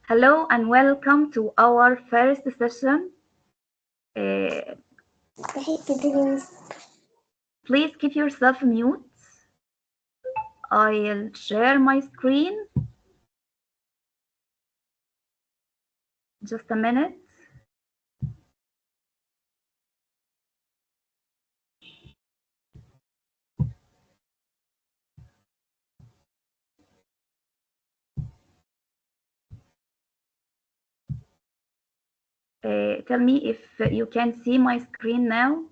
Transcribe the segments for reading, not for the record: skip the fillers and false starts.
Hello and welcome to our first session. Please keep yourself mute. I'll share my screen. Just a minute. Tell me if you can see my screen now.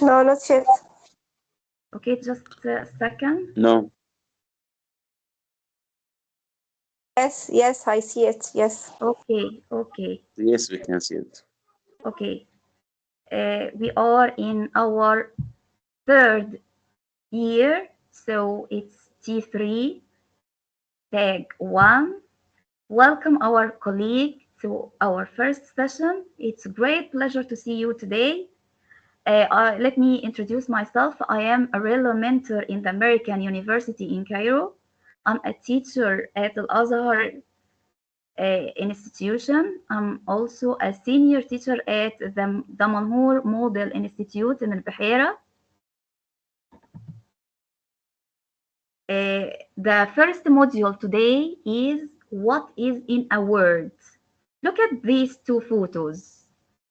No, not yet. Okay, just a second. No. Yes, I see it. Yes. Okay. Yes, we can see it. Okay. We are in our third year, so it's T3, tag 1. Welcome our colleague to our first session. It's a great pleasure to see you today. Let me introduce myself. I am a real mentor in the American University in Cairo. I'm a teacher at Al Azhar institution. I'm also a senior teacher at the Damanhur Model Institute in Al Bahira. The first module today is what is in a word. Look at these two photos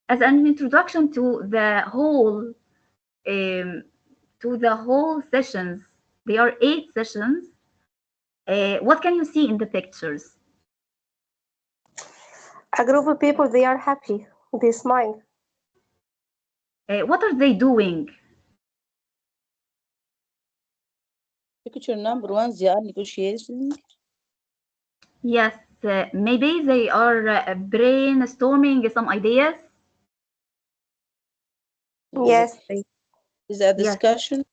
as an introduction to the whole sessions. There are 8 sessions. What can you see in the pictures? A group of people, they are happy. They smile. What are they doing? Picture number 1, they are negotiating. Yes, maybe they are brainstorming some ideas. Yes. Is a Yes, discussion.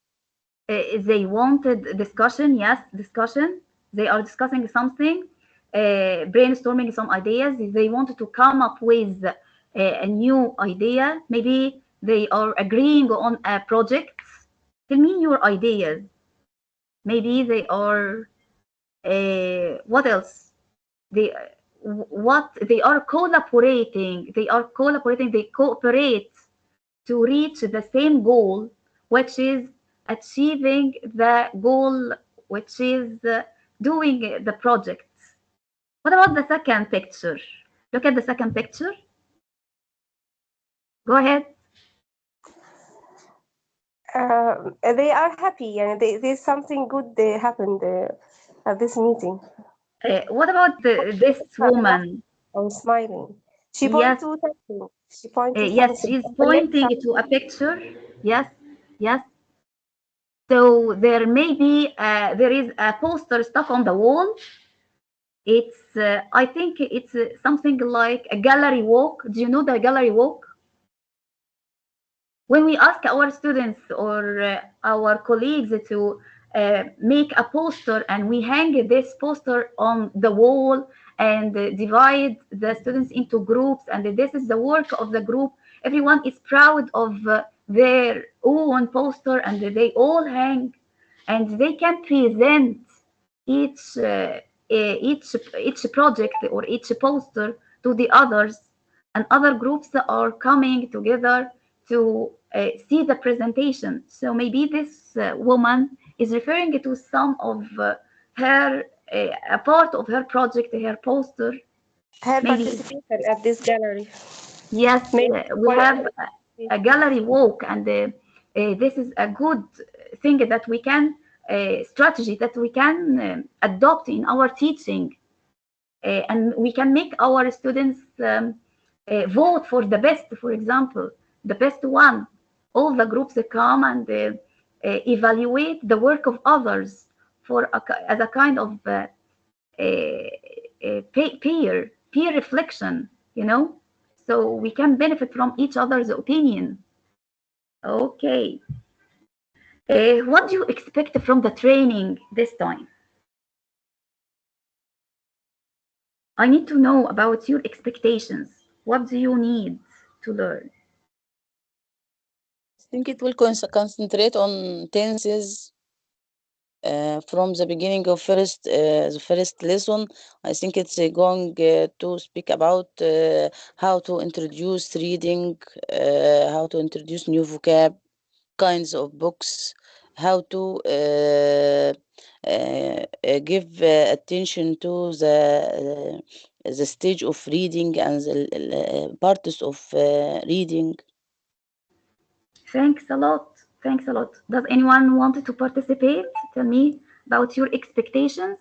they wanted discussion. Yes, discussion. They are discussing something, brainstorming some ideas. They wanted to come up with a new idea. Maybe they are agreeing on a project. Tell me your ideas. Maybe they are. What else? They what they are collaborating. They are collaborating. They cooperate to reach the same goal, which is achieving the goal, which is doing the project. What about the second picture? Look at the second picture. Go ahead. They are happy, and there's something good happened at this meeting. What about this woman? I'm smiling. She Yes, pointed to something. She pointed to yes, something. she's pointing to a picture. Yes, yes. So there is a poster stuck on the wall. I think it's something like a gallery walk. Do you know the gallery walk? When we ask our students or our colleagues to make a poster and we hang this poster on the wall and divide the students into groups, and this is the work of the group, everyone is proud of their own poster and they all hang and they can present each each project or each poster to the others, and other groups are coming together to see the presentation. So maybe this woman is referring to some of her a part of her project, her poster. Her Maybe participation at this gallery. yes, Maybe we have a gallery walk, and this is a good thing that we can strategy that we can adopt in our teaching, and we can make our students vote for the best. For example, the best one. All the groups come and evaluate the work of others as a kind of peer reflection, so we can benefit from each other's opinion. Okay. What do you expect from the training this time? I need to know about your expectations. What do you need to learn? I think it will concentrate on tenses, From the beginning of the first lesson, I think it's going to speak about how to introduce reading, how to introduce new vocab, kinds of books, how to give attention to the stage of reading and the parts of reading. Thanks a lot. Thanks a lot. Does anyone want to participate? Tell me about your expectations.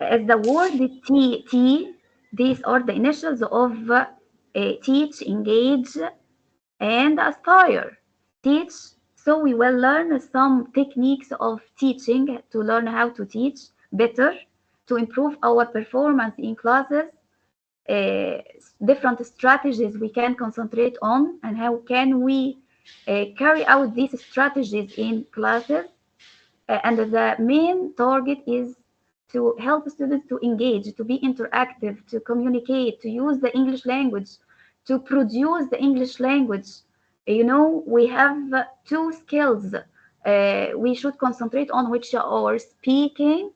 As the word T, these are the initials of teach, engage, and aspire. Teach, so we will learn some techniques of teaching to learn how to teach better, to improve our performance in classes, uh, different strategies we can concentrate on, and how can we carry out these strategies in classes. And the main target is to help students to engage, to be interactive, to communicate, to use the English language, to produce the English language. You know, we have two skills we should concentrate on, which are speaking,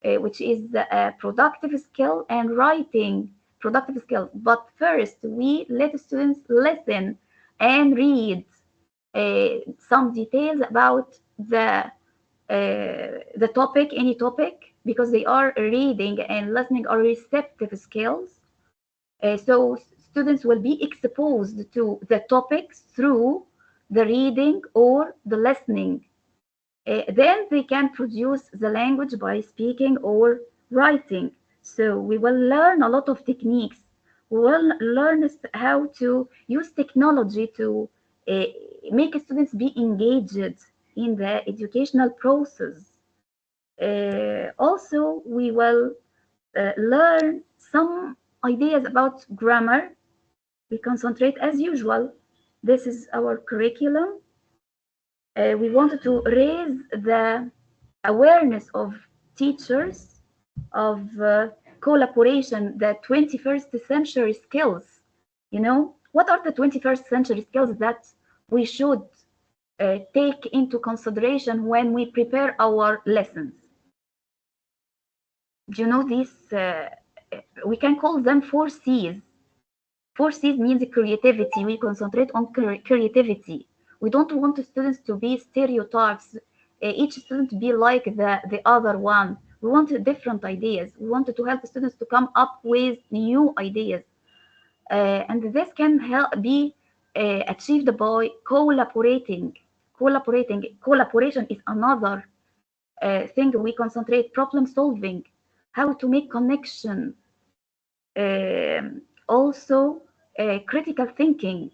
which is a productive skill, and writing, productive skill. But first, we let students listen and read some details about the topic, any topic, because they are reading and listening are receptive skills. So students will be exposed to the topics through the reading or the listening. Then they can produce the language by speaking or writing. So we will learn a lot of techniques. We will learn how to use technology to uh, make students be engaged in the educational process. Also, we will learn some ideas about grammar. We concentrate as usual. This is our curriculum. We wanted to raise the awareness of teachers of collaboration, the 21st century skills. You know, what are the 21st century skills that we should take into consideration when we prepare our lessons? Do you know these? We can call them 4 C's. 4 C's means creativity. We concentrate on creativity. We don't want the students to be stereotypes. Each student be like the other one. We want different ideas. We want to help students to come up with new ideas. And this can help be achieved by collaborating. Collaboration is another thing we concentrate. Problem solving, how to make connection, also critical thinking.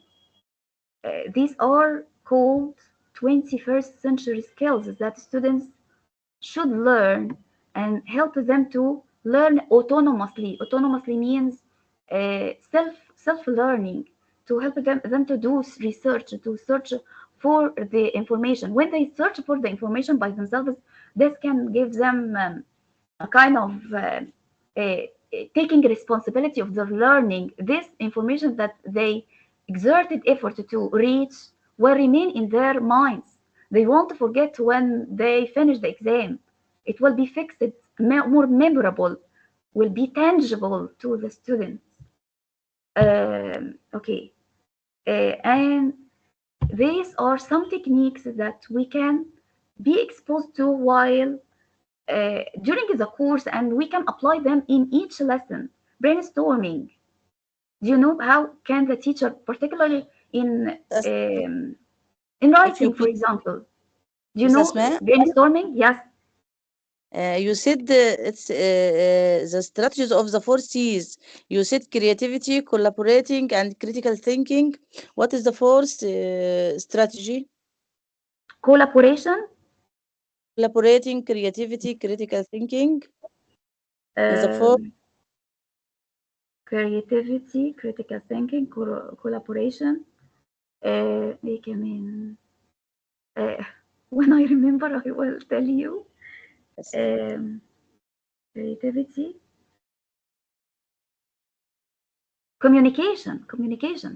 These are called 21st century skills that students should learn and help them to learn autonomously. Autonomously means self learning, to help them to do research, to search for the information. When they search for the information by themselves, this can give them a kind of uh, taking responsibility of their learning. This information that they exerted effort to reach will remain in their minds. They won't forget when they finish the exam. It will be fixed, more memorable, will be tangible to the students. Okay, and these are some techniques that we can be exposed to while during the course, and we can apply them in each lesson. Brainstorming. Do you know how can the teacher, particularly That's, in if you writing, for please, example, do you Miss know Asma, brainstorming? Yes. you said it's the strategies of the 4 C's. You said creativity, collaborating, and critical thinking. What is the fourth strategy? Collaboration, Collaborating, creativity, critical thinking, and the fourth. um, creativity, critical thinking, collaboration. We can mean uh, when I remember, I will tell you. Um, Creativity, communication.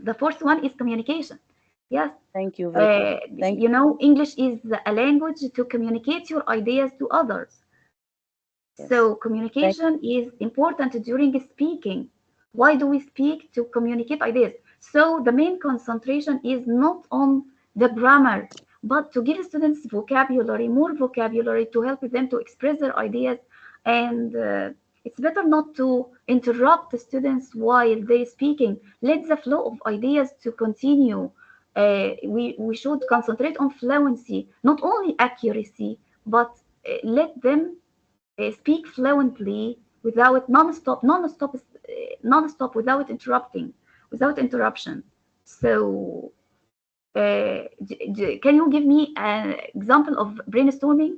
The fourth one is communication. Yes. Thank you very thank You know, English is a language to communicate your ideas to others. yes. So Thank communication is important during speaking. Why do we speak? To communicate ideas. So the main concentration is not on the grammar, but to give students vocabulary, more vocabulary to help them to express their ideas. And it's better not to interrupt the students while they're speaking. Let the flow of ideas to continue. We should concentrate on fluency, not only accuracy, but let them speak fluently without non-stop, without interrupting, without interruption. So, can you give me an example of brainstorming?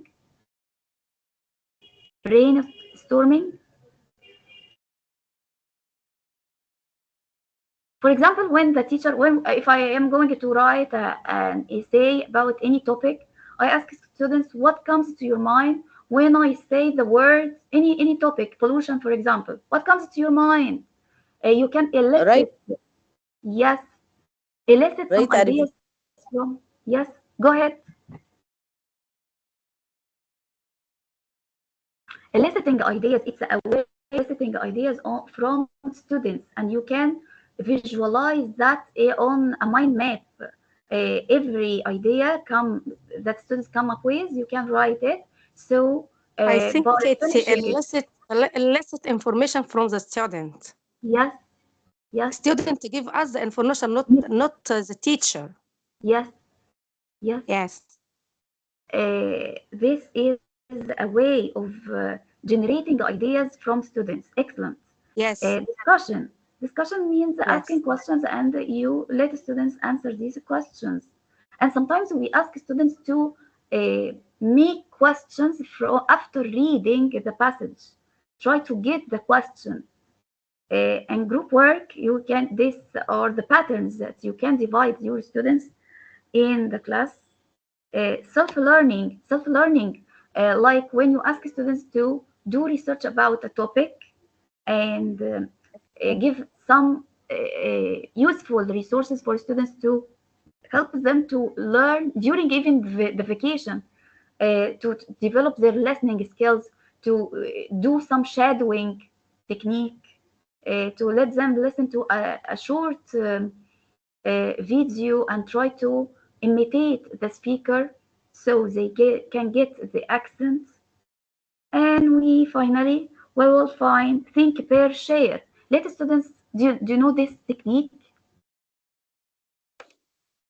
Brainstorming. For example, when the teacher, when if I am going to write an essay about any topic, I ask students what comes to your mind when I say the word any topic, pollution, for example. What comes to your mind? You can right, elicit, yes, elicit some right, Arvi. ideas from, yes, go ahead. Eliciting ideas, it's a way of eliciting ideas from students, and you can visualize that on a mind map. Every idea that students come up with, you can write it. So I think by it's finishing it, illicit information from the student. yes, yes, Student give us the information, not the teacher. yes, yes. Yes, This is a way of generating ideas from students. Excellent. yes, Discussion means asking yes. questions and you let students answer these questions. And sometimes we ask students to make questions after reading the passage. Try to get the question. And group work, you can, this are the patterns that you can divide your students in the class. Self-learning, like when you ask students to do research about a topic and give some useful resources for students to help them to learn during even the vacation, to develop their listening skills, to do some shadowing technique, to let them listen to a short video and try to imitate the speaker so they can get the accent. And we will find think, pair, share. Let students, do you know this technique?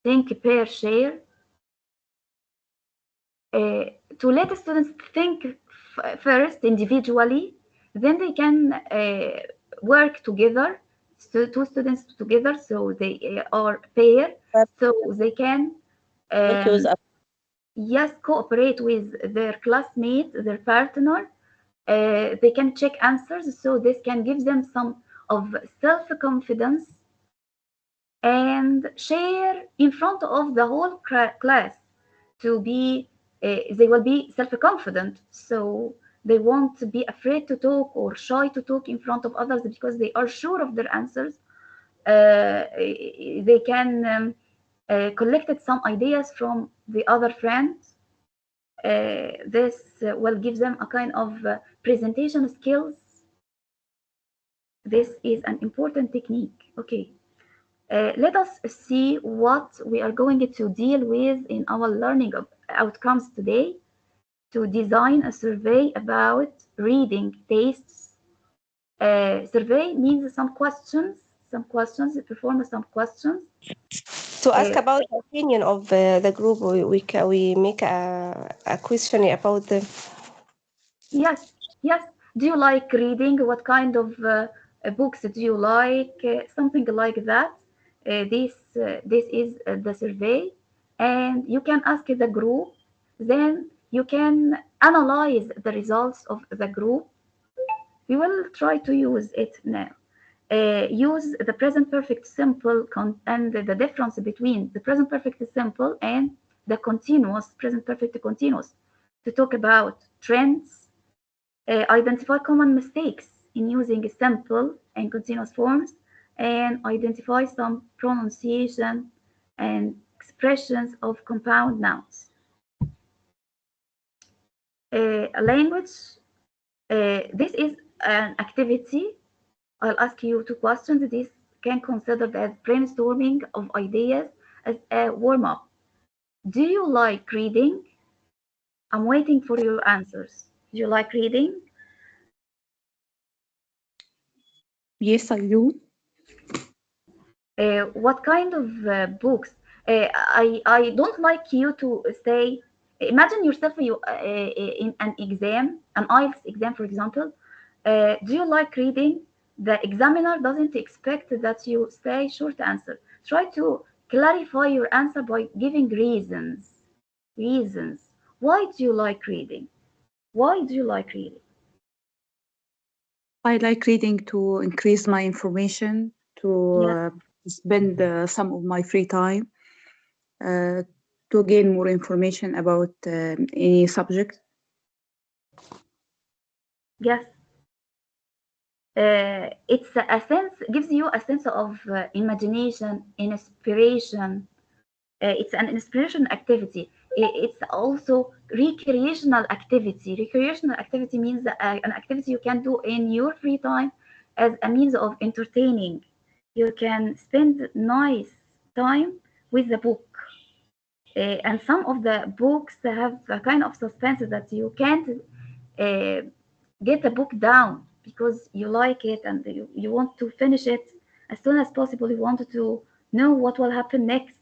Think, pair, share. Uh, to let students think first individually, then they can work together, two students together, so they are pair, But so they can work with um, yes, cooperate with their classmate, their partner. They can check answers, so this can give them some of self-confidence and share in front of the whole class to be, they will be self-confident, so they won't be afraid to talk or shy to talk in front of others because they are sure of their answers. They can collected some ideas from the other friends. This will give them a kind of presentation skills. This is an important technique. Okay, let us see what we are going to deal with in our learning outcomes today. To design a survey about reading tastes. Survey means some questions, perform some questions. To ask Uh, about the opinion of the group, we make a question about them. Yes, yes. Do you like reading? What kind of books do you like? Something like that. This is the survey, and you can ask the group. Then you can analyze the results of the group. We will try to use it now. Use the present perfect simple and the difference between the present perfect simple and the continuous present perfect continuous to talk about trends, identify common mistakes in using simple and continuous forms, and identify some pronunciation and expressions of compound nouns. A language, this is an activity. I'll ask you two questions. This can considered as brainstorming of ideas as a warm-up. Do you like reading? I'm waiting for your answers. Do you like reading? Yes, I do. What kind of books? I don't like you to say. Imagine yourself in an exam, an IELTS exam, for example. Do you like reading? The examiner doesn't expect that you say short answer. Try to clarify your answer by giving reasons. Reasons. Why do you like reading? Why do you like reading? I like reading to increase my information, to Yes. spend some of my free time, uh, to gain more information about any subject. Yes. It's a sense, gives you a sense of imagination, inspiration. It's an inspiration activity. It's also recreational activity. Recreational activity means an activity you can do in your free time as a means of entertaining. You can spend nice time with the book. And some of the books have a kind of suspense that you can't uh, get the book down because you like it and you want to finish it as soon as possible. You want to know what will happen next.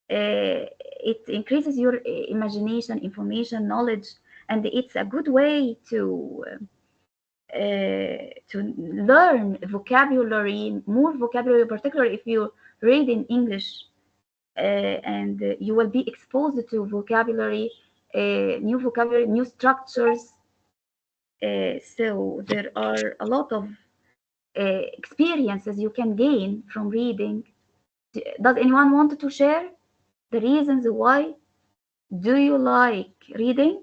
It increases your imagination, information, knowledge, and it's a good way to learn vocabulary, more vocabulary, particularly if you read in English, and you will be exposed to vocabulary, new structures. So there are a lot of experiences you can gain from reading. Does anyone want to share the reasons why do you like reading?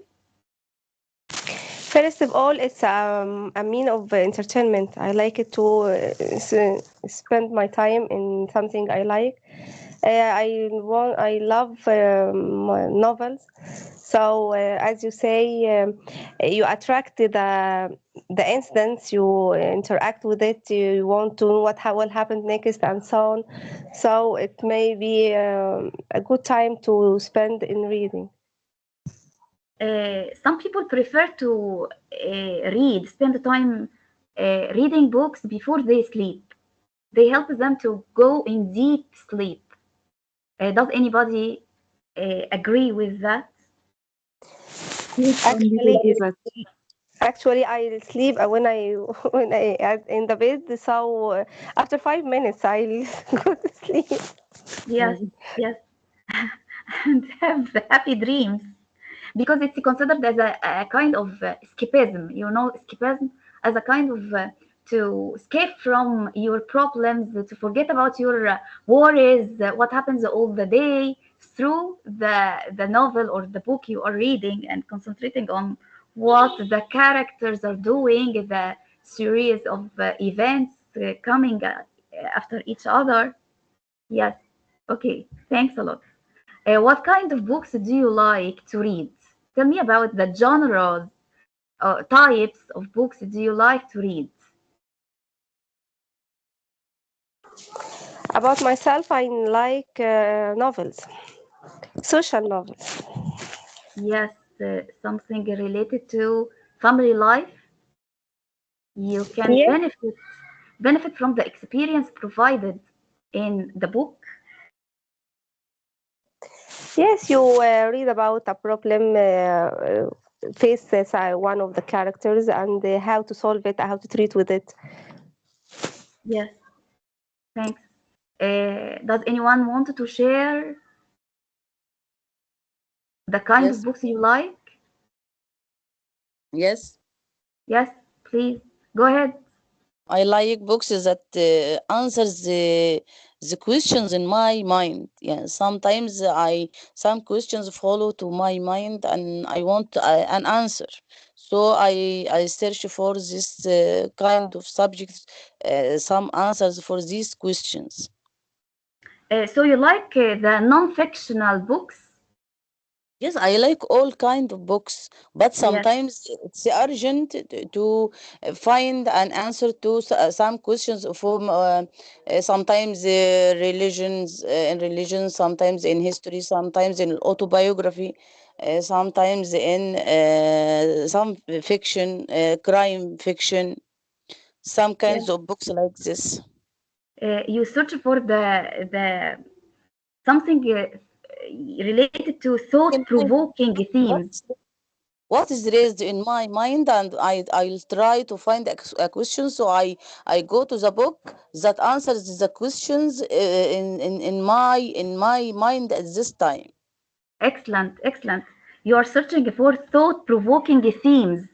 First of all, it's a mean of entertainment. I like it to spend my time in something I like. I love novels. So, as you say, you attract the incidents. You interact with it. You want to know what will happen next, and so on. So, it may be a good time to spend in reading. Some people prefer to spend time reading books before they sleep. They help them to go in deep sleep. Does anybody agree with that? Yes, some people Actually, do that. Actually, I sleep when I when I at in the bed. So after 5 minutes, I go to sleep. Yes, yes, and have happy dreams because it's considered as a kind of escapism. You know, escapism as a kind of to escape from your problems, to forget about your worries, what happens all the day through the novel or the book you are reading and concentrating on what the characters are doing, the series of events coming after each other. Yes. Okay. Thanks a lot. What kind of books do you like to read? Tell me about the genres, types of books do you like to read? About myself, I like novels, social novels. Yes, something related to family life. You can Yes, benefit from the experience provided in the book. yes. You read about a problem faces one of the characters and how to solve it, how to treat with it. Yes, thanks. Does anyone want to share the kind of Yes, books you like? yes. Yes, please go ahead. I like books that answers the questions in my mind. Yeah, sometimes some questions follow to my mind, and I want an answer. So I search for this kind of subjects, some answers for these questions. So you like the non-fictional books? Yes, I like all kind of books, but Yes, sometimes it's urgent to find an answer to some questions from sometimes religions in religion, sometimes in history, sometimes in autobiography, sometimes in some fiction, crime fiction, some yes. kinds of books like this. You search for the something related to In my thought-provoking themes. what is raised in my mind, and I'll try to find a question, so I go to the book that answers the questions in my mind at this time. Excellent, excellent. You are searching for thought-provoking themes,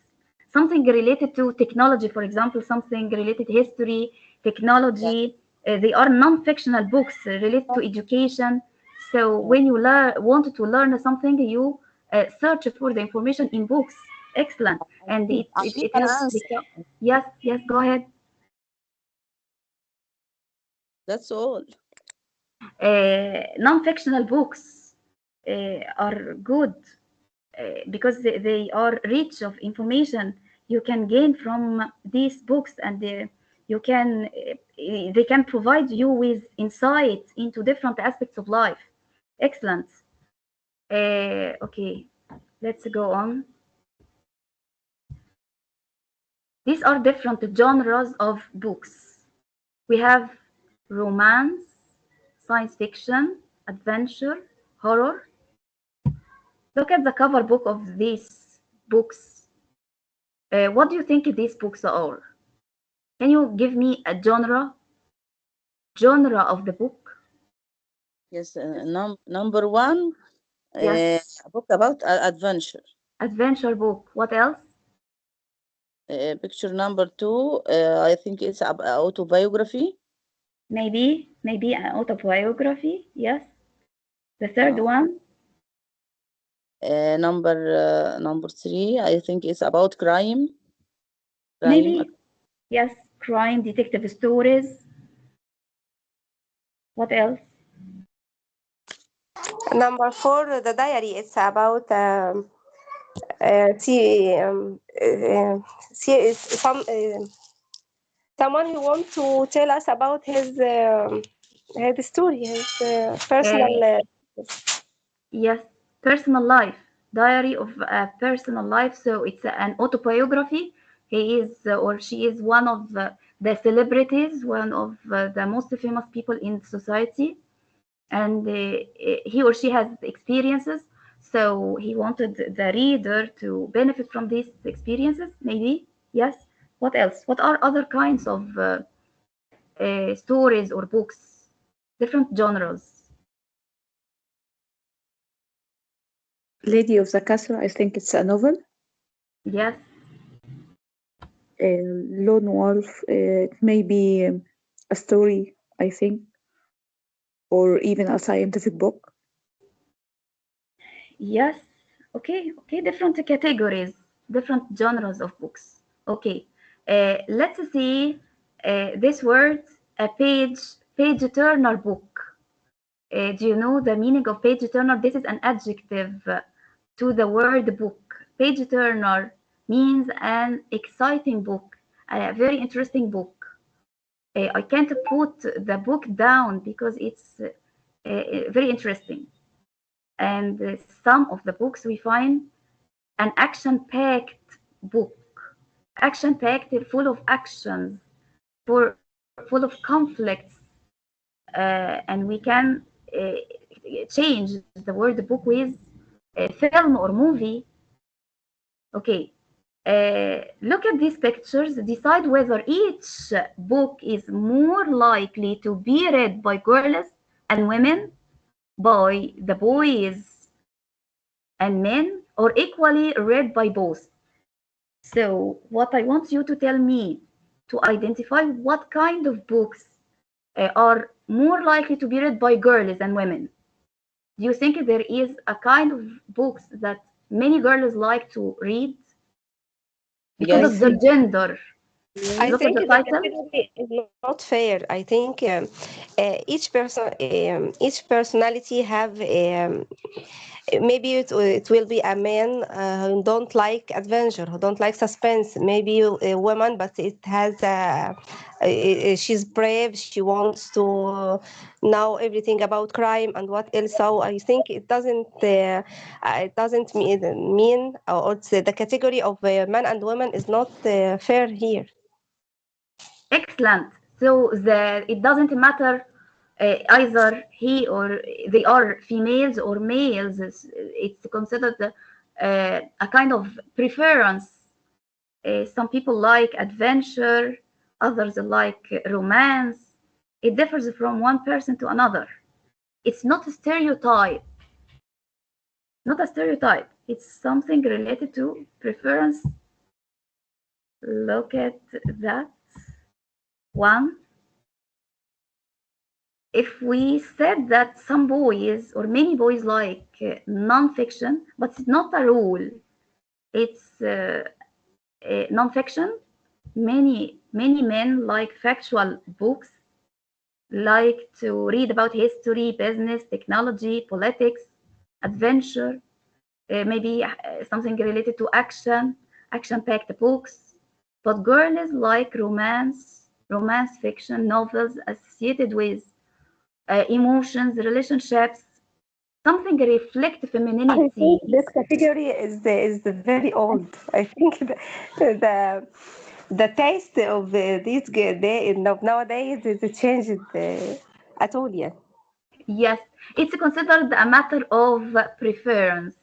something related to technology, for example, something related to history, Yeah, technology. They are non-fictional books related to education. So yeah. when you wanted to learn something, you search for the information in books. Excellent, and it I it, need it an helps answer. become. Yes, yes. Go ahead. That's all. Non-fictional books are good because they are rich of information you can gain from these books, and they can provide you with insight into different aspects of life. Excellent. Okay, let's go on. These are different genres of books. We have romance, science fiction, adventure, horror. Look at the cover book of these books. What do you think these books are? Can you give me a genre of the book? Yes, number one, Yes, a book about adventure. adventure book. What else? Picture number two, I think it's autobiography. Maybe an autobiography. Yes. The third uh, one, number three, I think it's about crime. maybe. Yes, crime detective stories. What else? Number four, the diary. It's about see, see, someone who wants to tell us about his story, his personal. Uh, yes, personal life, diary of a personal life. So it's an autobiography. He is or she is one of the celebrities, one of the most famous people in society, and he or she has experiences, so he wanted the reader to benefit from these experiences, maybe. Yes. What else? What are other kinds of stories or books, different genres? Lady of the Castle, I think it's a novel. Yes. Lone Wolf, it may be a story, I think, or even a scientific book. Yes. Okay, okay, different categories, different genres of books. Okay, let's see this word, a page turner book. Do you know the meaning of page turner? This is an adjective to the word book. Page turner means an exciting book, a very interesting book. I can't put the book down because it's very interesting. And some of the books we find an action-packed book, action-packed, full of actions, full of conflicts, and we can change the word book with a film or movie. Okay, look at these pictures, decide whether each book is more likely to be read by girls and women, by the boys and men, or equally read by both. So what I want you to tell me to identify what kind of books are more likely to be read by girls and women. Do you think there is a kind of books that many girls like to read because I of Yes, their think gender? I Look at think the the title. category is not fair. I think each personality have maybe it will be a man who don't like adventure, who don't like suspense. Maybe a woman, but it has she's brave. She wants to know everything about crime and what else. So I think it doesn't mean or it's the category of man and woman is not fair here. Excellent. So it doesn't matter either he or they are females or males. It's considered a kind of preference. Some people like adventure, others like romance. It differs from one person to another. It's not a stereotype. Not a stereotype. It's something related to preference. Look at that one. If we said that some boys or many boys like non-fiction, but it's not a rule. It's non-fiction. Many men like factual books, like to read about history, business, technology, politics, adventure, maybe something related to action-packed books. But girls like romance fiction novels associated with emotions, relationships, something reflect I femininity. think this category is very old. I think the the taste of these day of nowadays is changed at all. Yeah. Yes, it's considered a matter of preference.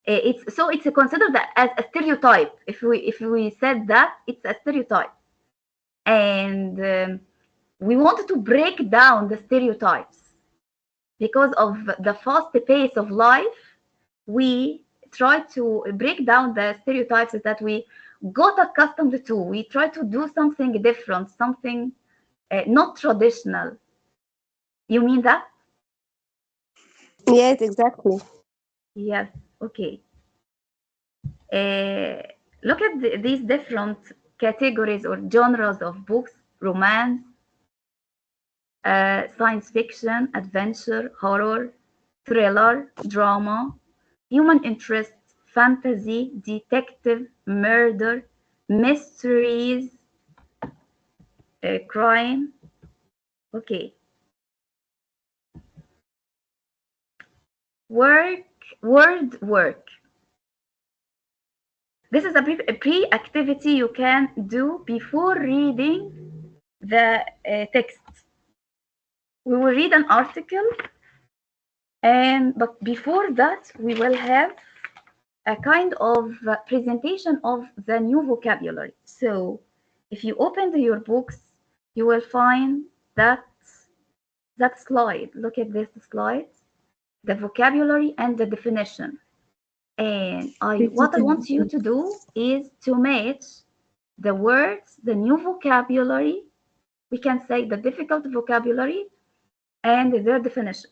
It's considered as a stereotype. If we said that, it's a stereotype, and we wanted to break down the stereotypes because of the fast pace of life. We try to break down the stereotypes that we got accustomed to. We try to do something different, something not traditional. You mean that? Yes, exactly. Yes. Okay. Uh, Look at these different categories or genres of books: romance, science fiction, adventure, horror, thriller, drama, human interest, fantasy, detective, murder, mysteries, crime. Okay. Work, word work. This is a pre-activity you can do before reading the text. We will read an article, and but before that, we will have a kind of presentation of the new vocabulary. So, if you open your books, you will find that slide. Look at this slide, the vocabulary and the definition. And what I want you to do is to match the words, the new vocabulary, we can say the difficult vocabulary, and their definition.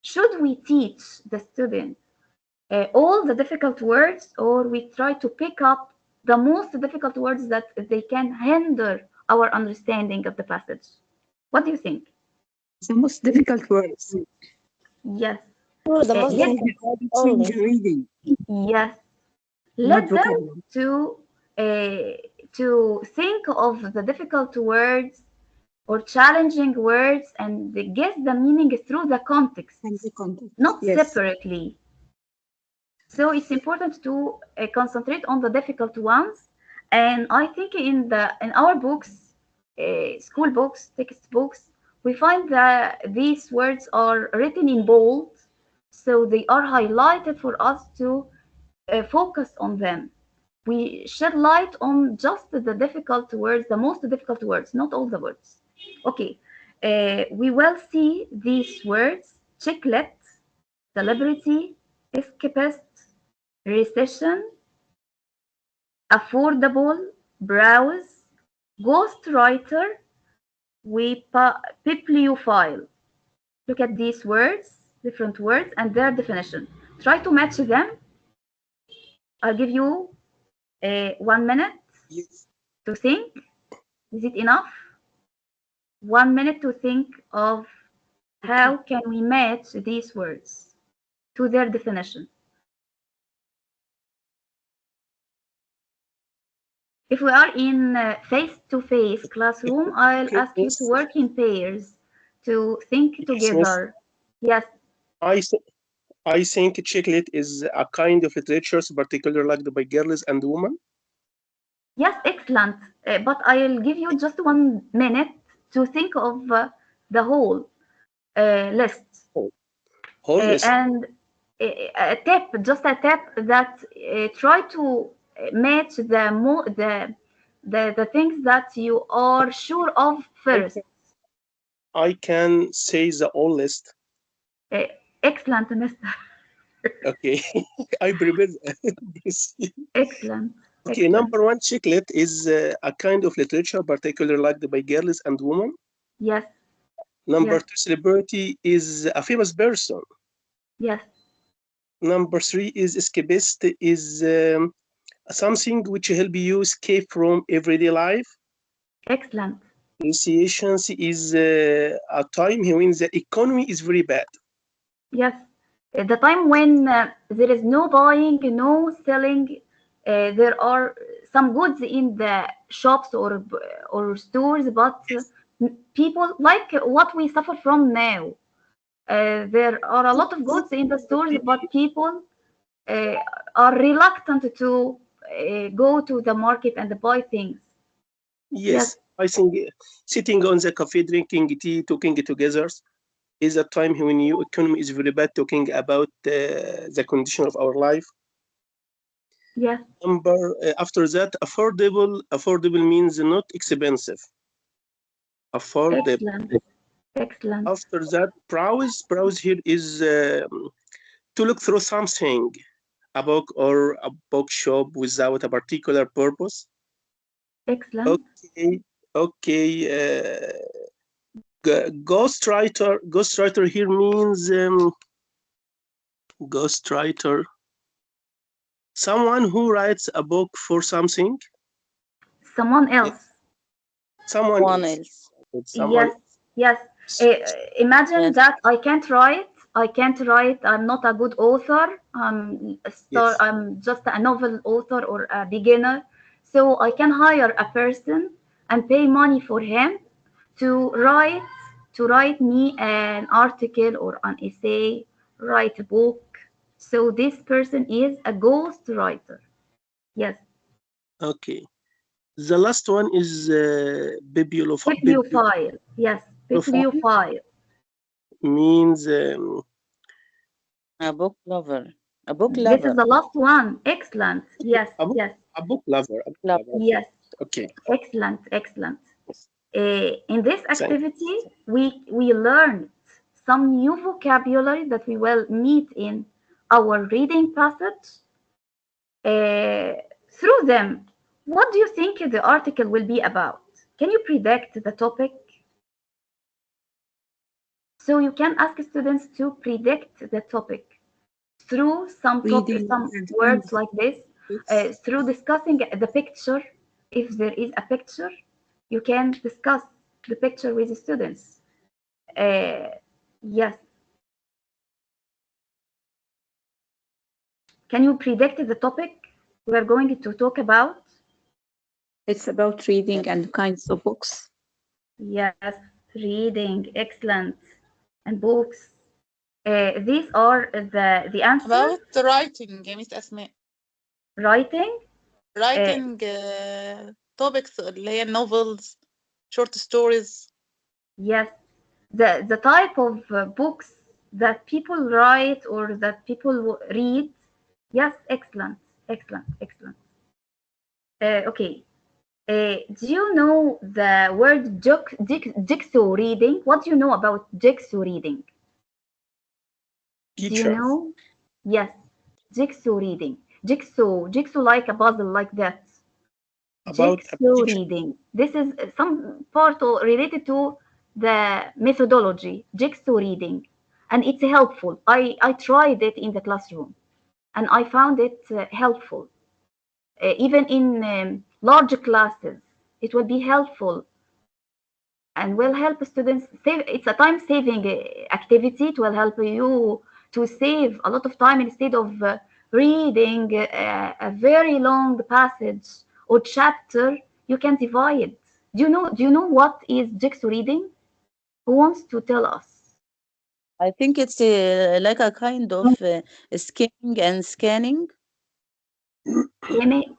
Should we teach the student all the difficult words, or we try to pick up the most difficult words that they can hinder our understanding of the passage? What do you think? The most difficult words. Yes. Sure, the most Let Because difficult it word change only. reading, yes, not let them vocabulary. uh, to think of the difficult words or challenging words and guess the meaning through the context, And the context. not Yes. separately. So it's important to concentrate on the difficult ones. And I think in our books, school books, textbooks, we find that these words are written in bold, so they are highlighted for us to focus on them. We shed light on just the difficult words, the most difficult words, not all the words. Okay, we will see these words: chicklet, celebrity, escapist, recession, affordable, browse, ghostwriter, bibliophile. Look at these words, different words, and their definition. Try to match them. I'll give you 1 minute Yes. to think. Is it enough? 1 minute to think of how Okay. can we match these words to their definition. If we are in face-to-face classroom, I'll Okay, ask you to yes, work in pairs, to think yes, miss. together. Yes, I th I think chocolate is a kind of literature, particularly liked by girls and women. yes, excellent. But I'll give you just 1 minute to think of the whole list. Oh, whole list. And a tip, just a tip that try to match the things that you are sure of I first. can I can say the whole list. Uh, Excellent, Mr. Okay, I prepare. Excellent, Okay, excellent. number one, chocolate is a kind of literature, particularly liked by girls and women. Yes, Number yes, two, celebrity is a famous person. yes, Number three is escapist is something which help you escape from everyday life. excellent. Recessions is a time when the economy is very bad. Yes, the time when there is no buying, no selling, there are some goods in the shops or stores, but people like what we suffer from now. There are a lot of goods in the stores, but people uh, are reluctant to go to the market and buy things. Yes, Yes, I think sitting on the cafe, drinking tea, talking together is a time when your economy is very bad. Talking about the condition of our life. yes, Number after that, affordable. Affordable means not expensive. Affordable. excellent, excellent, After that, browse. Browse here is to look through something, a book or a bookshop without a particular purpose. excellent. Okay, okay. Ghostwriter. Ghostwriter here means ghostwriter. Someone who writes a book for something. Someone Yeah, else. someone One else. else. Someone Yes, yes. Imagine Yes. that I can't write. I can't write. I'm not a good author. yes. I'm just a novel author or a beginner. So I can hire a person and pay money for him to write to write me an article or an essay, write a book. So this person is a ghost writer. Yes, Okay. The last one is bibliophile. Yes, bibliophile bibliophile. means A book lover. A book This is lover. the last one. Excellent. Yes, a book, yes, a book lover. A book Lover. lover. yes. Okay. Excellent, excellent. Yes. In this Thank. activity, we learned some new vocabulary that we will meet in our reading passage. Uh, Through them, what do you think the article will be about? Can you predict the topic? So you can ask students to predict the topic through Reading some and words like this, books. through discussing the picture. If there is a picture, you can discuss the picture with the students. uh, yes, can you predict the topic we are going to talk about? It's about reading and kinds of books. Yes, reading, excellent, and books. These are the answers. About the writing, Miss Asma. Writing. uh, writing topics اللي هي novels, short stories. yes, the type of books that people write or that people read. Yes, excellent, excellent, excellent. Okay. Do you know the word jigsaw reading? What do you know about jigsaw reading? Do you Teacher. know? Yes, jigsaw reading. Jigsaw like a puzzle like that. About a Jigsaw teacher. reading. This is some part related to the methodology, jigsaw reading, and it's helpful. I tried it in the classroom, and I found it helpful. Even in large classes, it will be helpful and will help students save. It's a time saving activity. It will help you to save a lot of time instead of reading a very long passage or chapter. You can divide. Do you know what is jigsaw reading? Who wants to tell us? I think it's like a kind of skimming and scanning.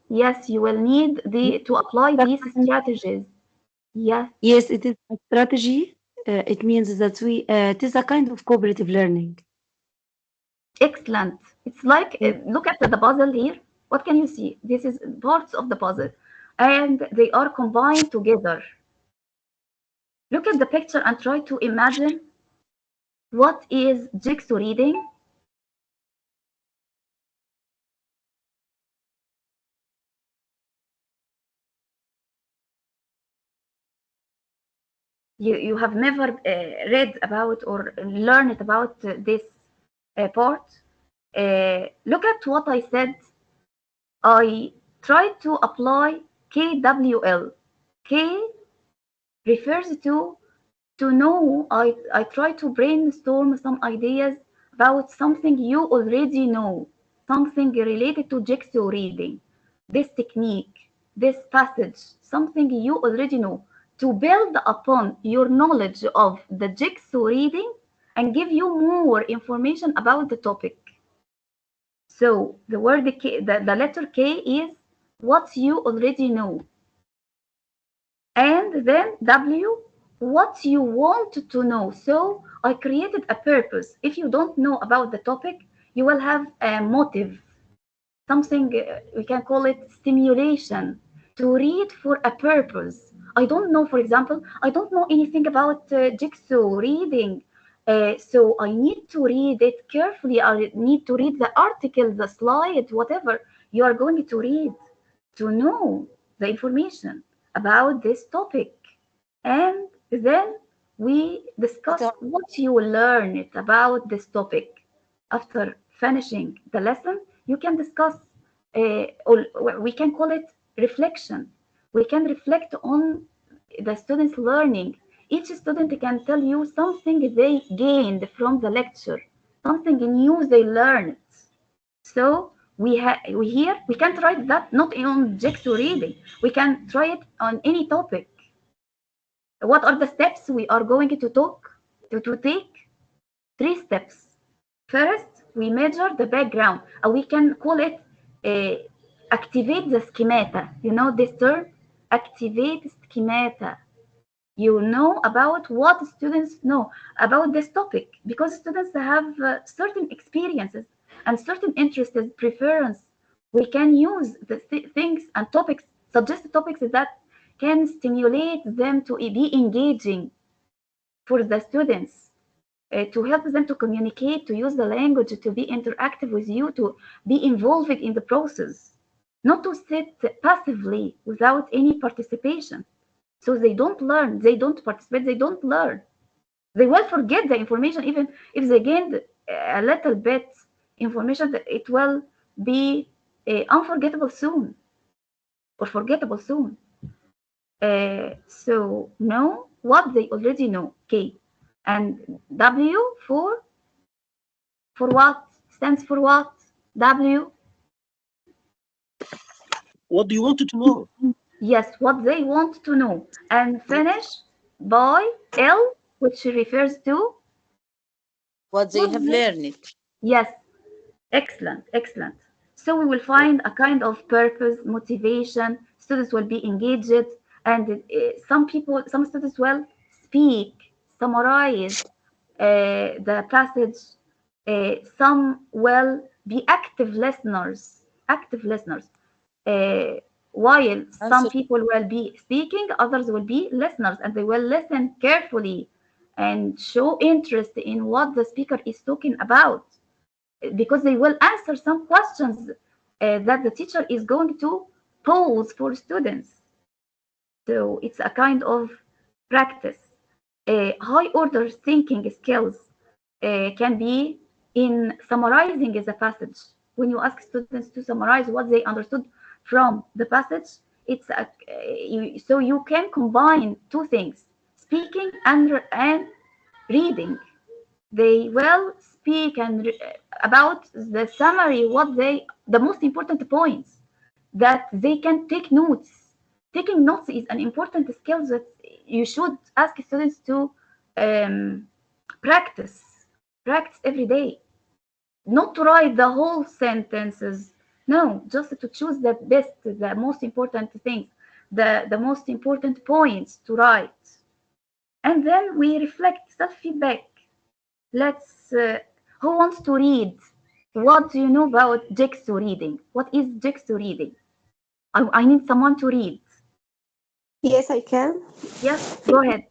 Yes, you will need to apply these strategies. Yes, Yes, it is a strategy. It means that it is a kind of cooperative learning. excellent. It's like Yes. look at the puzzle here. What can you see? This is parts of the puzzle, and they are combined together. Look at the picture and try to imagine what is jigsaw reading. You have never read about or learned about this part. Look at what I said. I tried to apply KWL. K refers to know. I try to brainstorm some ideas about something you already know, something related to jigsaw reading, this technique, this passage, something you already know, to build upon your knowledge of the jigsaw reading and give you more information about the topic. So the word K, the letter K is what you already know. And then W, what you want to know. So I created a purpose. If you don't know about the topic, you will have a motive, something we can call it stimulation, to read for a purpose. I don't know, for example, I don't know anything about jigsaw reading. So I need to read it carefully. I need to read the article, the slide, whatever you are going to read to know the information about this topic. And then we discuss But what you learned about this topic. After finishing the lesson, you can discuss, or we can call it reflection. We can reflect on the students' learning. Each student can tell you something they gained from the lecture, something new they learned. So we here we can try that not on jigsaw reading. We can try it on any topic. What are the steps we are going to take? Three steps. First, we measure the background, or we can call it activate the schemata. You know this term? Activate schemata. You know about what students know about this topic because students have certain experiences and certain interests, preference. We can use the things and topics, suggest topics that can stimulate them to be engaging for the students, to help them to communicate, to use the language, to be interactive with you, to be involved in the process, not to sit passively without any participation. So they don't learn, they don't participate, they don't learn. They will forget the information, even if they gained a little bit information, it will be unforgettable soon or forgettable soon. So know what they already know, K. And W for what? Stands for what? W, What do you want to know? yes, what they want to know. And finish by L, which refers to what they what have they, learned. yes, excellent, excellent. So we will find a kind of purpose, motivation. Students will be engaged, and some students will speak, summarize the passage. Some will be active listeners, active listeners. Uh, while some Answer. people will be speaking, others will be listeners, and they will listen carefully and show interest in what the speaker is talking about because they will answer some questions that the teacher is going to pose for students. So it's a kind of practice. High order thinking skills can be in summarizing the passage. When you ask students to summarize what they understood from the passage, so you can combine two things: speaking and reading. They will speak about the summary, what they, the most important points, that they can take notes. Taking notes is an important skill that you should ask students to um, practice. Practice every day. Not to write the whole sentences. No, just to choose the best, the most important things, the most important points to write. And then we reflect self-feedback. Let's, who wants to read? What do you know about jigsaw reading? What is jigsaw reading? I need someone to read. Yes, I can. Yes, go ahead.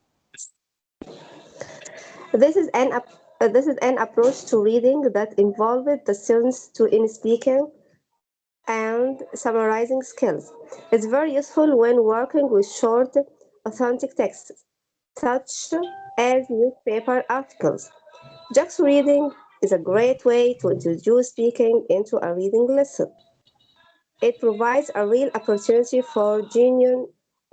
This is an approach to reading that involved the students to in speaking and summarizing skills. It's very useful when working with short, authentic texts, such as newspaper articles. Just reading is a great way to introduce speaking into a reading lesson. It provides a real opportunity for genuine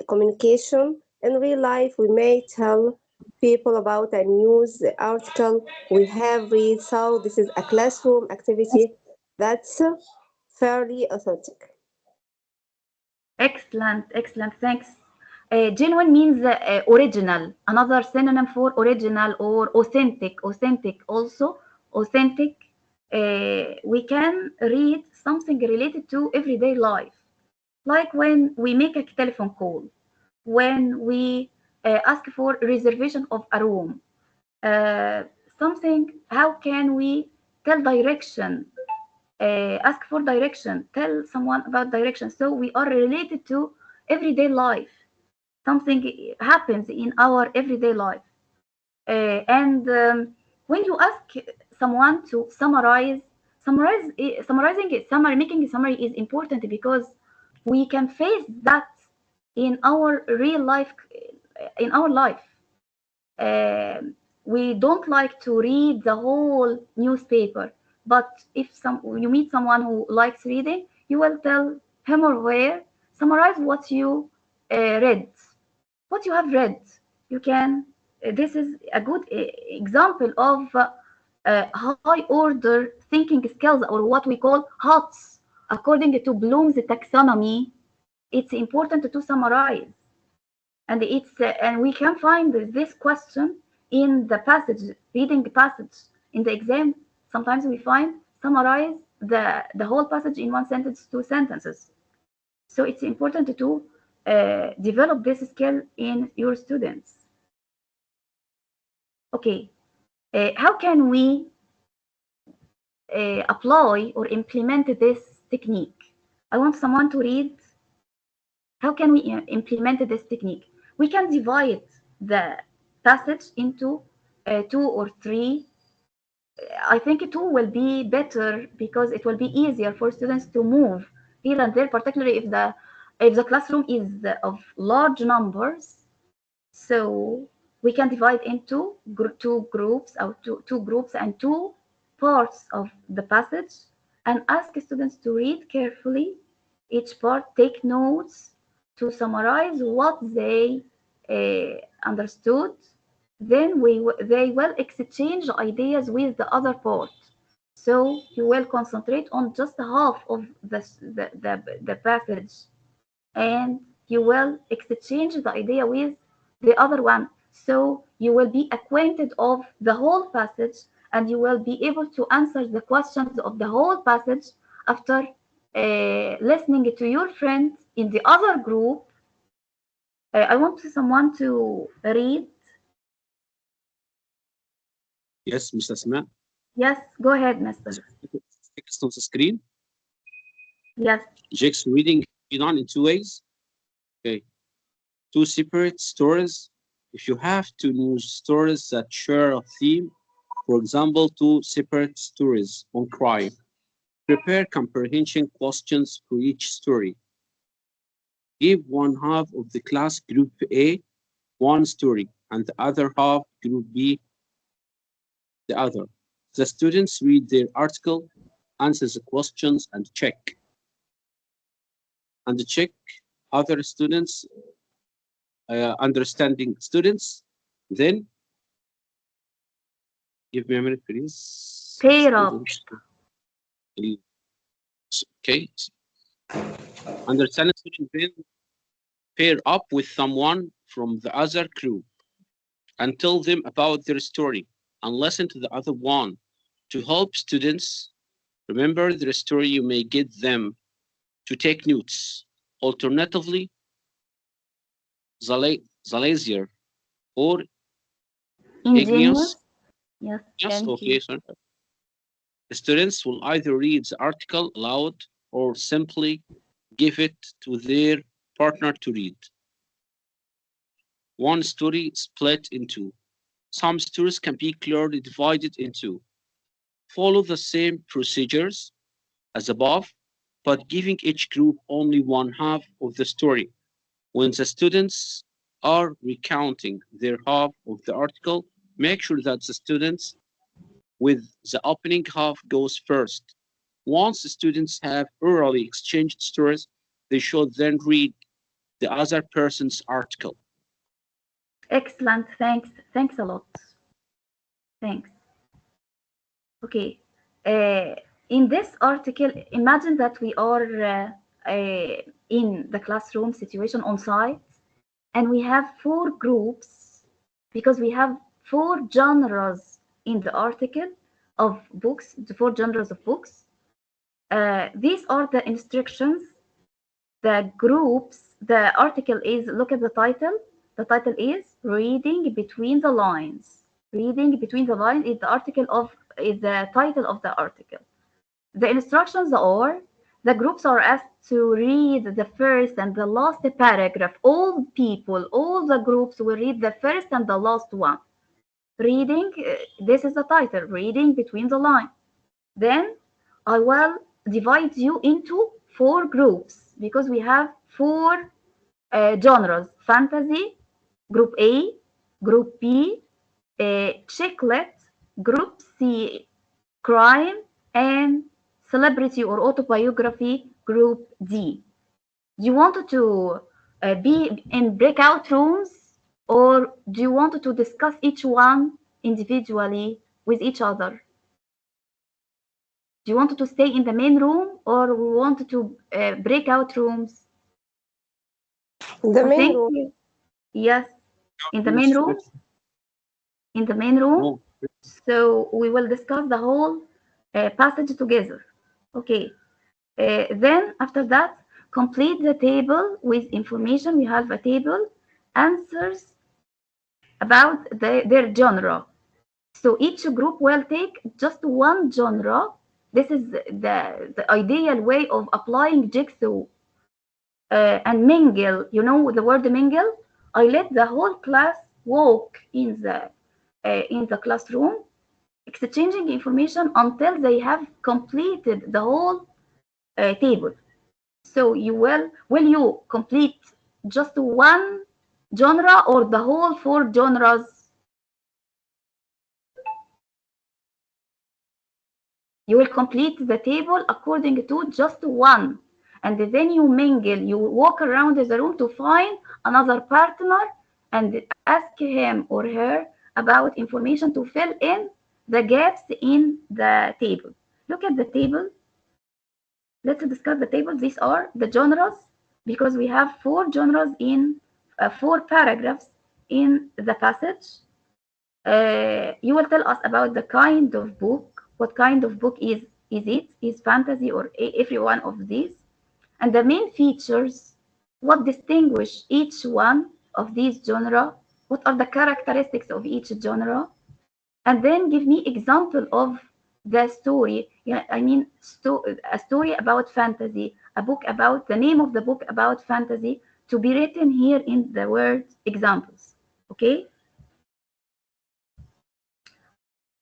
communication. In real life, we may tell people about a news article we have read, so this is a classroom activity that's fairly authentic. Excellent, excellent. Thanks. Genuine means original. Another synonym for original or authentic. Authentic also. Authentic. We can read something related to everyday life, like when we make a telephone call, when we ask for reservation of a room, uh, something. How can we tell direction? Ask for direction, tell someone about direction. So we are related to everyday life. Something happens in our everyday life. And when you ask someone to summarizing it, making a summary is important because we can face that in our real life, in our life. Um, we don't like to read the whole newspaper, but if you meet someone who likes reading, you will tell him or her, summarize what you read, what you have read. You can. This is a good example of high order thinking skills, or what we call HOTS. According to Bloom's taxonomy, it's important to summarize, and we can find this question in the passage, reading the passage in the exam. Sometimes we find summarize the whole passage in one sentence, two sentences. So it's important to develop this skill in your students. Okay, how can we apply or implement this technique? I want someone to read. How can we implement this technique? We can divide the passage into two or three. I think two will be better because it will be easier for students to move here and there, particularly if the classroom is of large numbers. So we can divide into two groups, or two groups and two parts of the passage, and ask students to read carefully each part, take notes to summarize what they understood. Then they will exchange ideas with the other part. So you will concentrate on just half of the passage, and you will exchange the idea with the other one. So you will be acquainted of the whole passage, and you will be able to answer the questions of the whole passage after listening to your friend in the other group. I want someone to read. Yes, Mr. Asma. Yes, go ahead, Mister. Text on the screen. Yes. Jake's reading be done in two ways. Okay. Two separate stories. If you have two news stories that share a theme, for example, two separate stories on crime, prepare comprehension questions for each story. Give one half of the class group A one story and the other half group B the other. The students read their article, answer the questions, and check other students, understanding students. Then, give me a minute, please. Pair up. Okay. Understand student, then pair up with someone from the other group and tell them about their story and listen to the other one. To help students remember their story, you may get them to take notes. Alternatively, Zalazier or Ingenious. Igneous. Yes. Yes, Thank okay, you. sir. The students will either read the article aloud or simply give it to their partner to read. One story split into. Some stories can be clearly divided into. Follow the same procedures as above, but giving each group only one half of the story. When the students are recounting their half of the article, make sure that the students with the opening half goes first. Once the students have orally exchanged stories, they should then read the other person's article. Excellent. Thanks. Thanks a lot. Thanks. Okay. Uh, in this article, imagine that we are in the classroom situation on site, and we have four groups because we have four genres in the article of books, the four genres of books. These are the instructions. The groups, the article is, look at the title. The title is Reading Between the Lines. Reading Between the Lines is the article of is the title of the article. The instructions are the groups are asked to read the first and the last paragraph. All people, all the groups will read the first and the last one. Reading, this is the title, Reading Between the Lines. Then I will divide you into four groups because we have four genres: fantasy, group A, group B, chicklet, group C, crime, and celebrity or autobiography, group D. Do you want to be in breakout rooms, or do you want to discuss each one individually with each other? Do you want to stay in the main room, or we want to breakout rooms? The I main think room. yes, in the main Yes, room. In the main room. no, So we will discuss the whole passage together. Okay. Then after that, complete the table with information. We have a table, answers about their genre. So each group will take just one genre. This is the ideal way of applying jigsaw and mingle. You know the word mingle? I let the whole class walk in the classroom, exchanging information until they have completed the whole table. So will you complete just one genre or the whole four genres? You will complete the table according to just one. And then you mingle, you walk around the room to find another partner and ask him or her about information to fill in the gaps in the table. Look at the table. Let's discuss the table. These are the genres because we have four genres in four paragraphs in the passage. You will tell us about the kind of book. What kind of book is it? Is fantasy or every one of these? And the main features, what distinguish each one of these genre? What are the characteristics of each genre? And then give me example of the story. Yeah, I mean a story about fantasy, a book about the name of the book about fantasy to be written here in the word examples. Okay.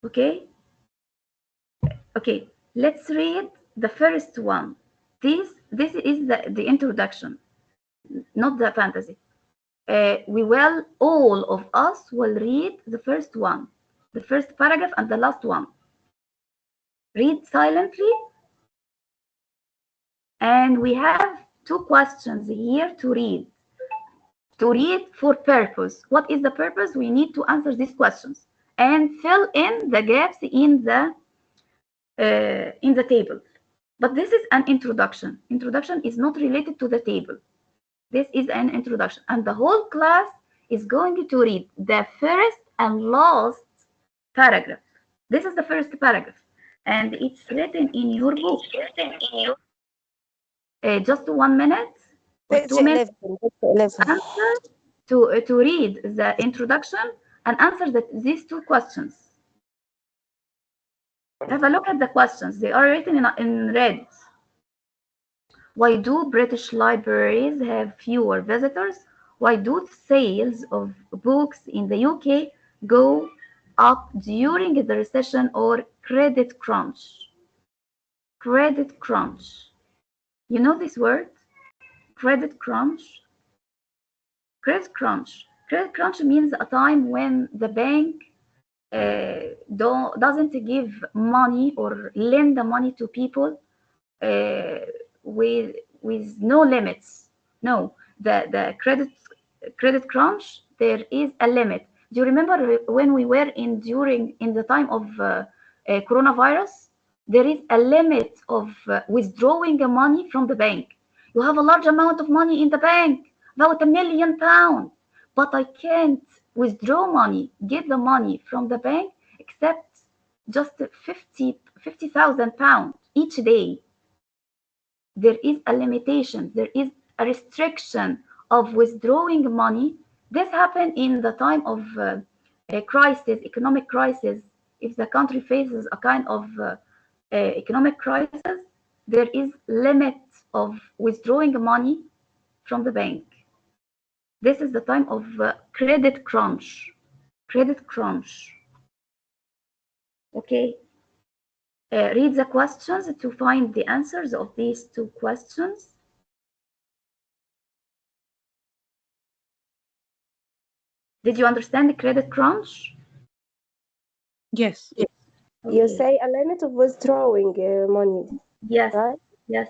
Okay. Okay, let's read the first one. This is the introduction, not the fantasy. We will, all of us will read the first one, the first paragraph and the last one. Read silently, and we have two questions here to read. To read for purpose. What is the purpose? We need to answer these questions and fill in the gaps in the table. But this is an introduction. Introduction is not related to the table. This is an introduction, and the whole class is going to read the first and last paragraph. This is the first paragraph, and it's written in your book. Just 1 minute or Page 2 minutes 11. Page 11. answer to read the introduction and answer these two questions. Have a look at the questions. They are written in red. Why do British libraries have fewer visitors? Why do sales of books in the UK go up during the recession or credit crunch? Credit crunch. You know this word? Credit crunch? Credit crunch. Credit crunch means a time when the bank doesn't give money or lend the money to people uh, with no limits. No, the credit crunch, there is a limit. Do you remember when we were in the time of coronavirus? There is a limit of withdrawing money from the bank. You have a large amount of money in the bank, about £1 million, but I can't withdraw money, get the money from the bank, except just 50,000 pounds each day. There is a limitation, there is a restriction of withdrawing money. This happened in the time of a crisis, economic crisis. If the country faces a kind of economic crisis, there is limit of withdrawing money from the bank. This is the time of credit crunch. Credit crunch. Okay. Read the questions to find the answers of these two questions. Did you understand the credit crunch? Yes. You Okay. say a limit of withdrawing money, Yes. right? Yes.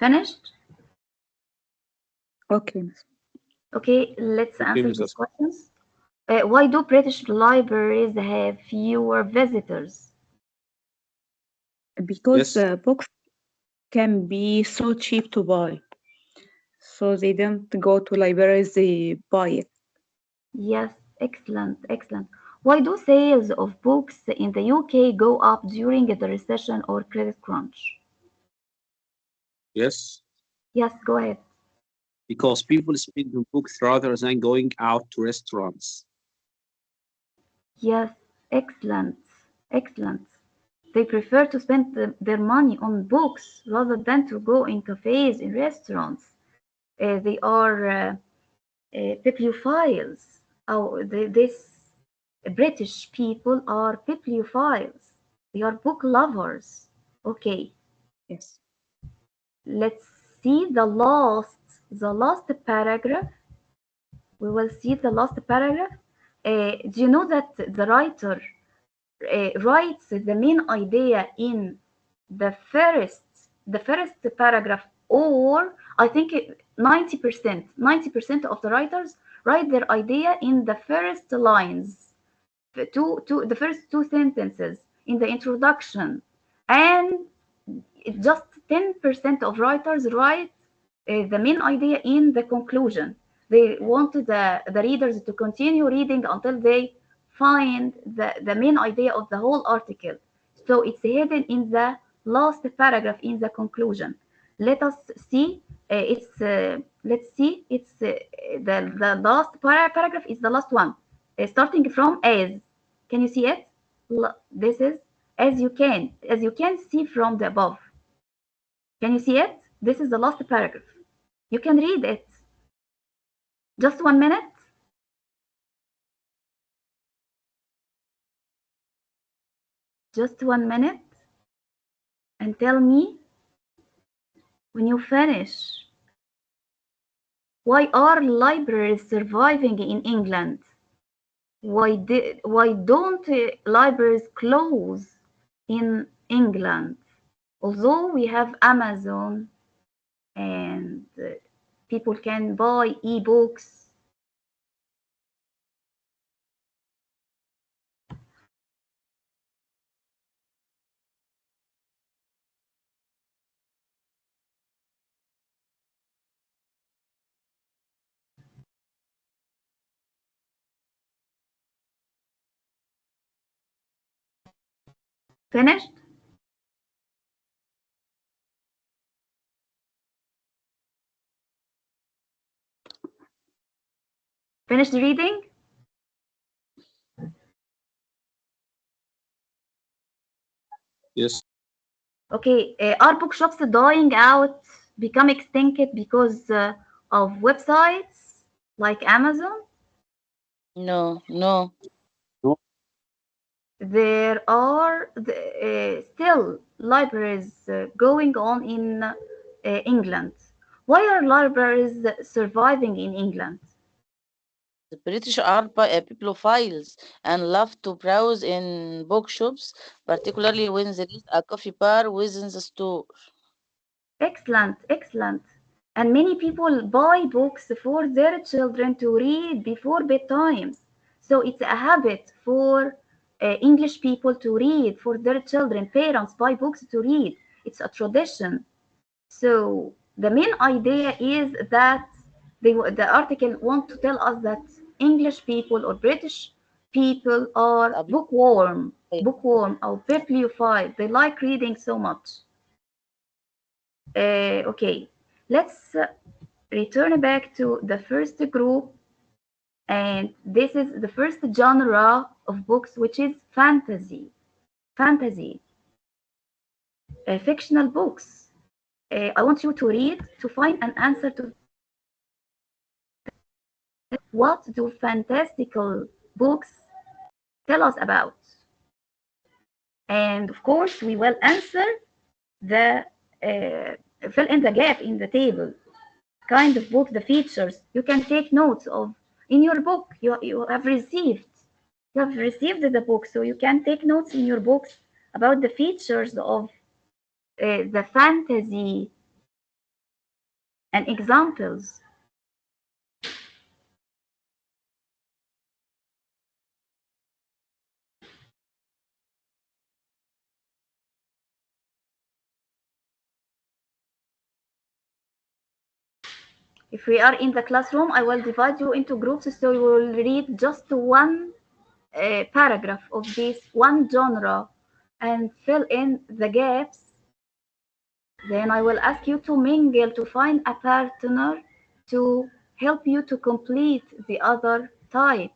Finished? Okay, Miss. Okay, let's Okay, answer Miss these Asma. questions. Why do British libraries have fewer visitors? Because Yes. books can be so cheap to buy, so they don't go to libraries, they buy it. Yes, excellent, excellent. Why do sales of books in the UK go up during the recession or credit crunch? Yes. Yes, go ahead. Because people spend on books rather than going out to restaurants. Yes, excellent, excellent. They prefer to spend their money on books rather than to go in cafes, in restaurants. They are bibliophiles. This British people are bibliophiles. They are book lovers. Okay, Yes. let's see the last paragraph. We will see the last paragraph. Do you know that the writer writes the main idea in the first paragraph, or I think 90% of the writers write their idea in the first lines, the first two sentences in the introduction, and just 10% of writers write the main idea in the conclusion. They want the readers to continue reading until they find the main idea of the whole article. So it's hidden in the last paragraph in the conclusion. Let us see. Let's see. It's the last paragraph is the last one, starting from as. Can you see it? This is as you can see from the above. Can you see it? This is the last paragraph. You can read it. Just 1 minute. Just 1 minute and tell me when you finish. Why are libraries surviving in England? Why don't libraries close in England? Although we have Amazon and people can buy e-books. Finished? Finished reading? Yes. Okay, are bookshops dying out, become extinct because of websites like Amazon? No, no. No. There are still libraries going on in England. Why are libraries surviving in England? The British are bibliophiles and love to browse in bookshops, particularly when there is a coffee bar within the store. Excellent, excellent. And many people buy books for their children to read before bedtime. So it's a habit for English people to read for their children. Parents buy books to read. It's a tradition. So the main idea is that the article want to tell us that English people or British people are Bibliophile. bookworm or bibliophile. They like reading so much. Okay, let's return back to the first group, and this is the first genre of books, which is fantasy. Fantasy, fictional books. I want you to read to find an answer to what do fantastical books tell us about? And of course, we will answer the fill in the gap in the table. Kind of book, the features you can take notes of in your book. You have received the book, so you can take notes in your books about the features of the fantasy and examples. If we are in the classroom, I will divide you into groups so you will read just one paragraph of this one genre and fill in the gaps. Then I will ask you to mingle to find a partner to help you to complete the other type.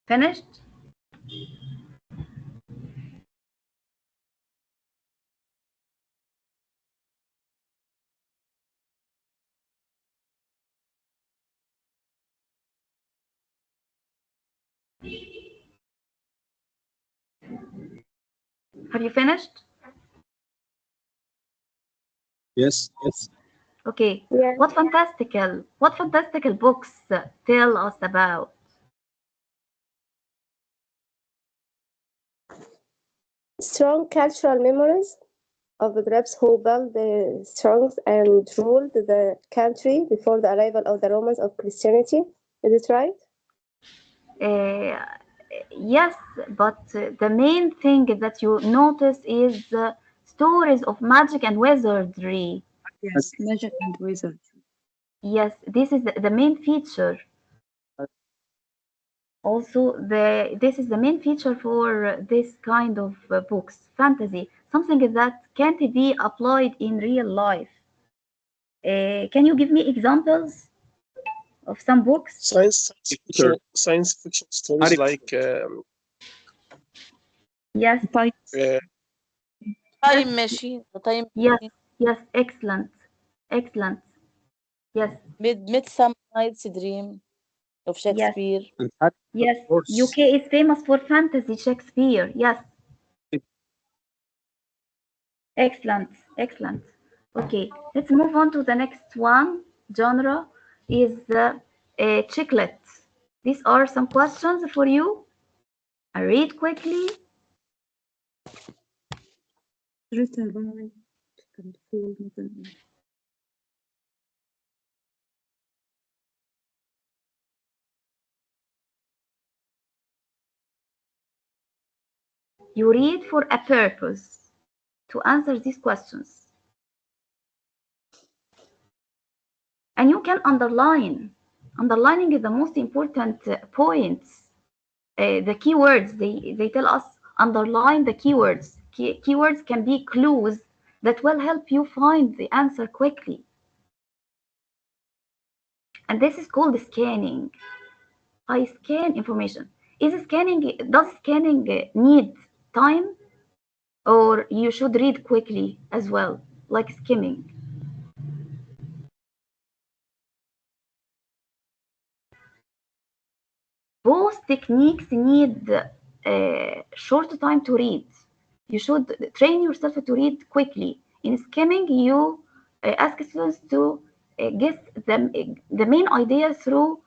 Finished? Have you finished? Yes. Yes. Okay, Yeah. what fantastical books tell us about? Strong cultural memories of the groups who built the strong's and ruled the country before the arrival of the Romans of Christianity. Is it right? Uh, yes, but the main thing that you notice is stories of magic and wizardry. Yes, magic and wizard. Yes, this is the main feature. Also, this is the main feature for this kind of books, fantasy, something that can't be applied in real life. Can you give me examples of some books? Potter, Science fiction stories Harry like Potter. Yes, Type. uh, Time machine. The time yes, machine. yes, excellent, excellent. Yes, Midsummer Night's Dream of yes, Shakespeare. And Harry Potter, yes. of course. UK is famous for fantasy, Shakespeare. Yes, excellent, excellent. Okay, let's move on to the next one. Genre is chicklet. These are some questions for you. I read quickly. Written by and full modern. You read for a purpose to answer these questions. And you can underline. Underlining is the most important points. The keywords, they tell us underline the keywords. Keywords can be clues that will help you find the answer quickly. And this is called scanning. I scan information. Does scanning need time, or you should read quickly as well, like skimming? Both techniques need short time to read. You should train yourself to read quickly. In skimming, you ask students to guess the main idea through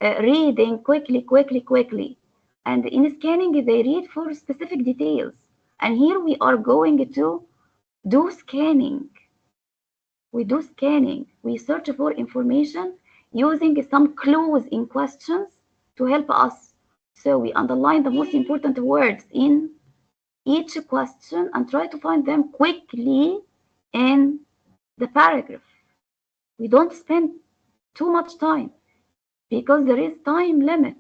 reading quickly. And in scanning, they read for specific details. And here we are going to do scanning. We do scanning. We search for information using some clues in questions to help us. So we underline the most important words in each question and try to find them quickly in the paragraph. We don't spend too much time because there is time limit.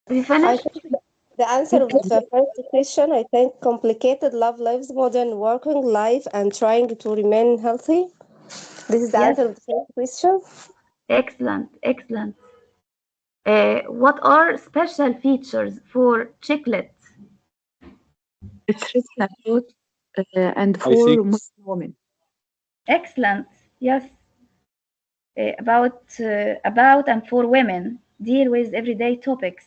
We I finished? think the answer of the first question, I think complicated love lives, modern working life, and trying to remain healthy. This is the Yes, answer of the first question. excellent, excellent. What are special features for chiclet? It's written about and I for think Muslim women. Excellent. Yes, about and for women, deal with everyday topics.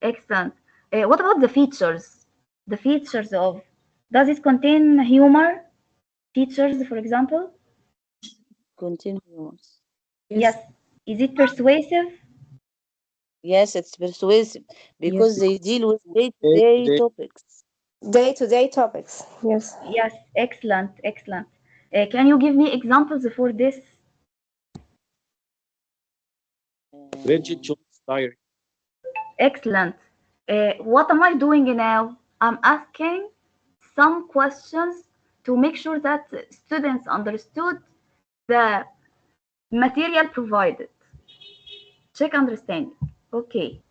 Excellent. What about the features? The features of, does it contain humor? Features, for example? Continuous. Yes. Yes, Is it persuasive? Yes, it's persuasive yes, because they deal with day to day-to-day day. topics. Day to day topics. Yes. Yes. Excellent. Excellent. Can you give me examples for this? Bridget Uh, Jones' Diary. Excellent. What am I doing now? I'm asking some questions to make sure that students understood the material provided. Check understanding. Okay.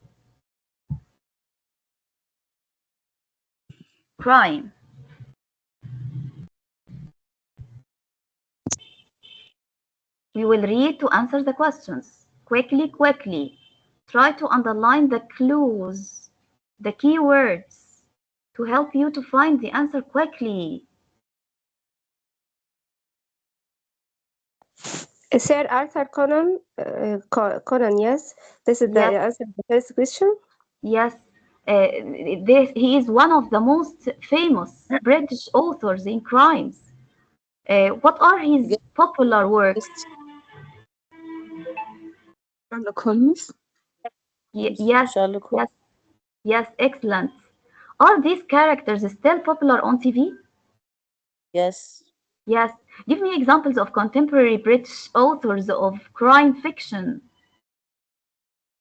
Crime. We will read to answer the questions. Quickly. Try to underline the clues, the keywords, to help you to find the answer quickly. Sir Arthur Conan, Conan, yes. This is the Yes, answer to the first question. yes. He is one of the most famous British authors in crimes. What are his Guess, popular works? guess Sherlock Holmes. Yes, Sherlock Holmes. yes, yes, excellent. Are these characters still popular on TV? Yes. Yes. Give me examples of contemporary British authors of crime fiction.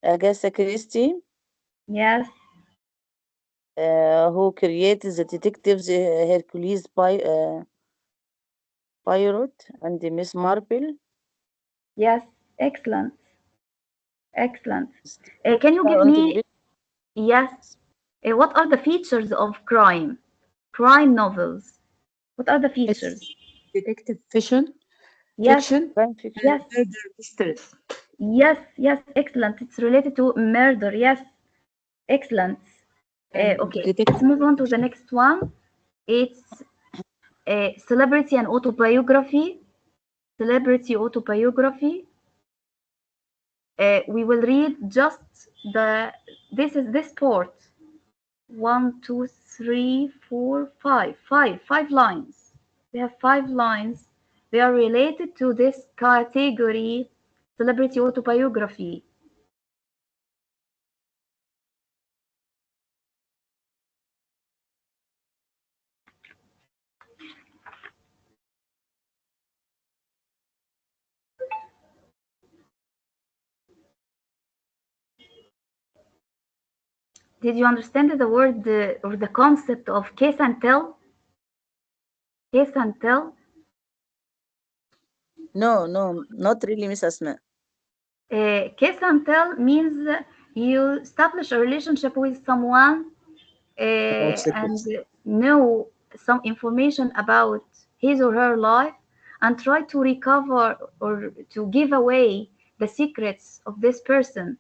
Agatha Christie, Yes, who created the detectives Hercules Poirot and Miss Marple. yes, excellent, excellent. Still Can you give on me, television. yes, what are the features of crime? Crime novels. What are the It's features? detective fiction, Yes, Crime fiction. yes, and murder mysteries. yes, yes, excellent. It's related to murder. Yes, excellent. And Okay, let's detective move on to the fiction. next one. It's celebrity and autobiography. Celebrity autobiography. We will read just the this is this part. One, two, three, four, five lines. We have 5 lines. They are related to this category, celebrity autobiography. Did you understand the word or the concept of case and tell? Case and tell. No, no, not really, Miss Asma. Case and tell means you establish a relationship with someone About and secrets. know some information about his or her life and try to recover or to give away the secrets of this person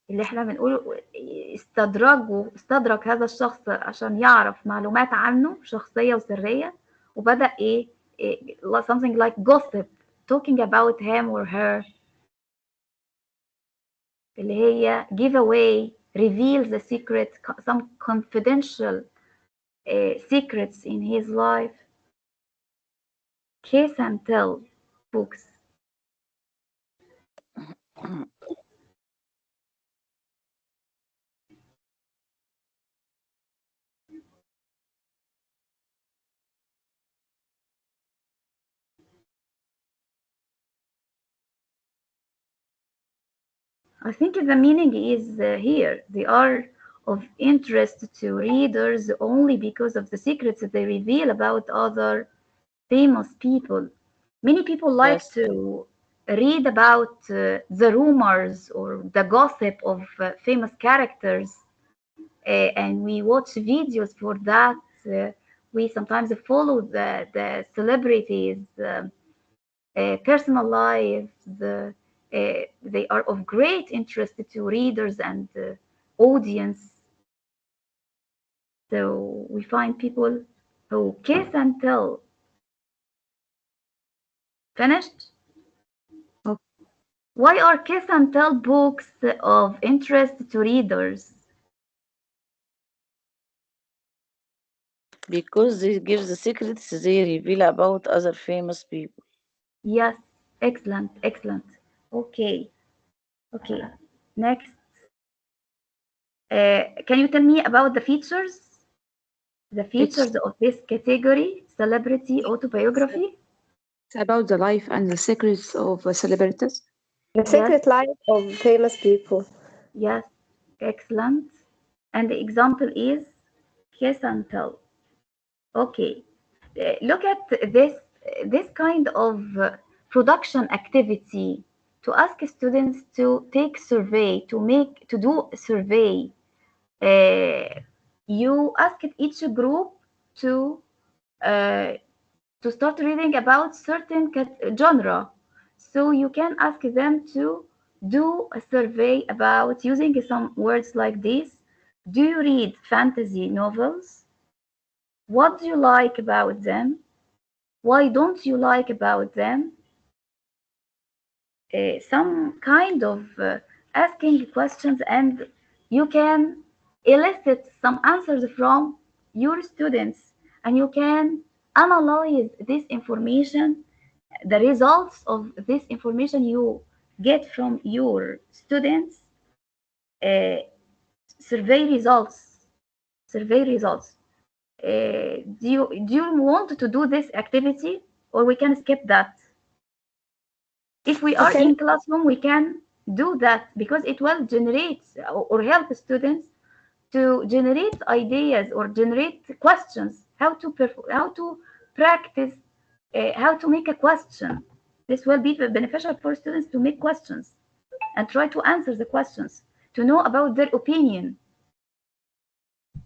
اللي احنا بنقوله استدرج هذا الشخص عشان يعرف معلومات عنه شخصية وسرية وبدأ إيه something like gossip talking about him or her اللي هي give away reveal the secret some confidential secrets in his life case and tell books. I think the meaning is here. They are of interest to readers only because of the secrets that they reveal about other famous people. Many people like Yes. to read about the rumors or the gossip of famous characters, and we watch videos for that. We sometimes follow the celebrities' personal lives. They are of great interest to readers and audience. So we find people who kiss and tell. Finished? Okay. Why are kiss and tell books of interest to readers? Because they give the secrets they reveal about other famous people. Yes, excellent, excellent. Okay, okay. Next, can you tell me about the features? The It's features of this category, celebrity autobiography? it's about the life and the secrets of celebrities. The Yes, secret life of famous people. yes, excellent. And the example is kiss and tell. Okay, look at this kind of production activity to ask students to take survey to do a survey. Uh, you ask each group to uh, to start reading about certain genre. So you can ask them to do a survey about using some words like this. Do you read fantasy novels? What do you like about them? Why don't you like about them? Some kind of asking questions, and you can elicit some answers from your students and you can analyze this information, the results of this information you get from your students, uh, survey results, survey results. Do you want to do this activity, or we can skip that? If we are Okay. in classroom, we can do that because it will generate or help students to generate ideas or generate questions, how to practice, how to make a question. This will be beneficial for students to make questions and try to answer the questions, to know about their opinion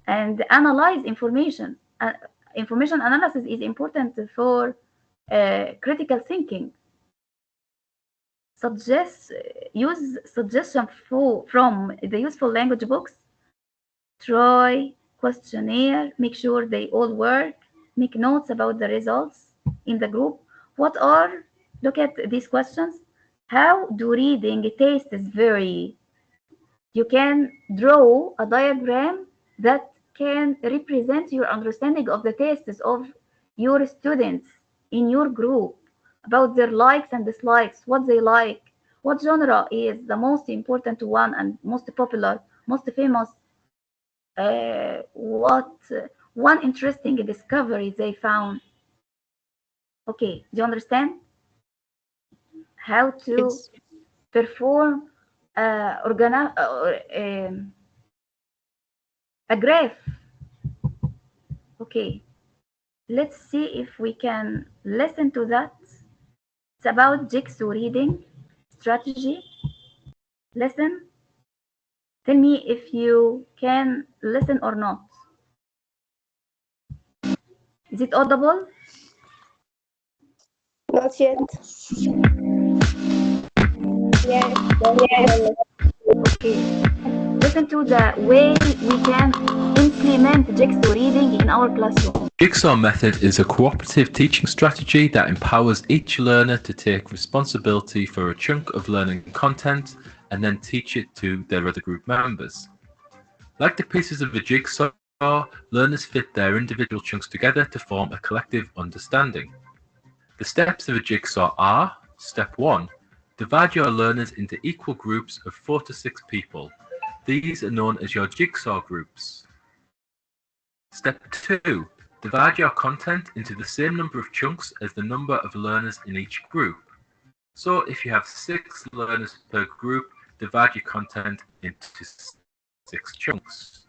and analyze information. Information analysis is important for critical thinking. Use suggestion from the useful language books. Try questionnaire, make sure they all work, make notes about the results in the group. What are, look at these questions. How do reading tastes vary? You can draw a diagram that can represent your understanding of the tastes of your students in your group, about their likes and dislikes, what they like, what genre is the most important one and most popular, most famous, what one interesting discovery they found. Okay, do you understand how to Yes. perform a graph? Okay, let's see if we can listen to that. It's about jigsaw reading strategy. Listen. Tell me if you can listen or not. Is it audible? Not yet. Yes, then we can listen. Okay. Listen to the way we can implement jigsaw reading in our classroom. Jigsaw method is a cooperative teaching strategy that empowers each learner to take responsibility for a chunk of learning content and then teach it to their other group members. Like the pieces of a jigsaw, learners fit their individual chunks together to form a collective understanding. The steps of a jigsaw are: Step 1. Divide your learners into equal groups of 4 to 6 people. These are known as your jigsaw groups. Step 2. Divide your content into the same number of chunks as the number of learners in each group. So if you have 6 learners per group, divide your content into 6 chunks.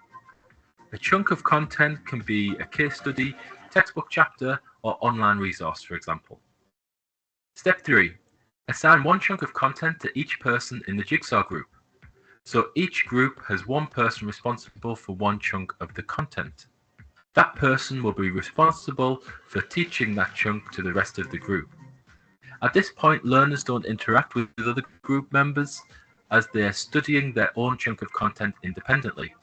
A chunk of content can be a case study, textbook chapter, or online resource, for example. Step 3. Assign one chunk of content to each person in the jigsaw group. So each group has one person responsible for one chunk of the content. That person will be responsible for teaching that chunk to the rest of the group. At this point, learners don't interact with other group members as they are studying their own chunk of content independently.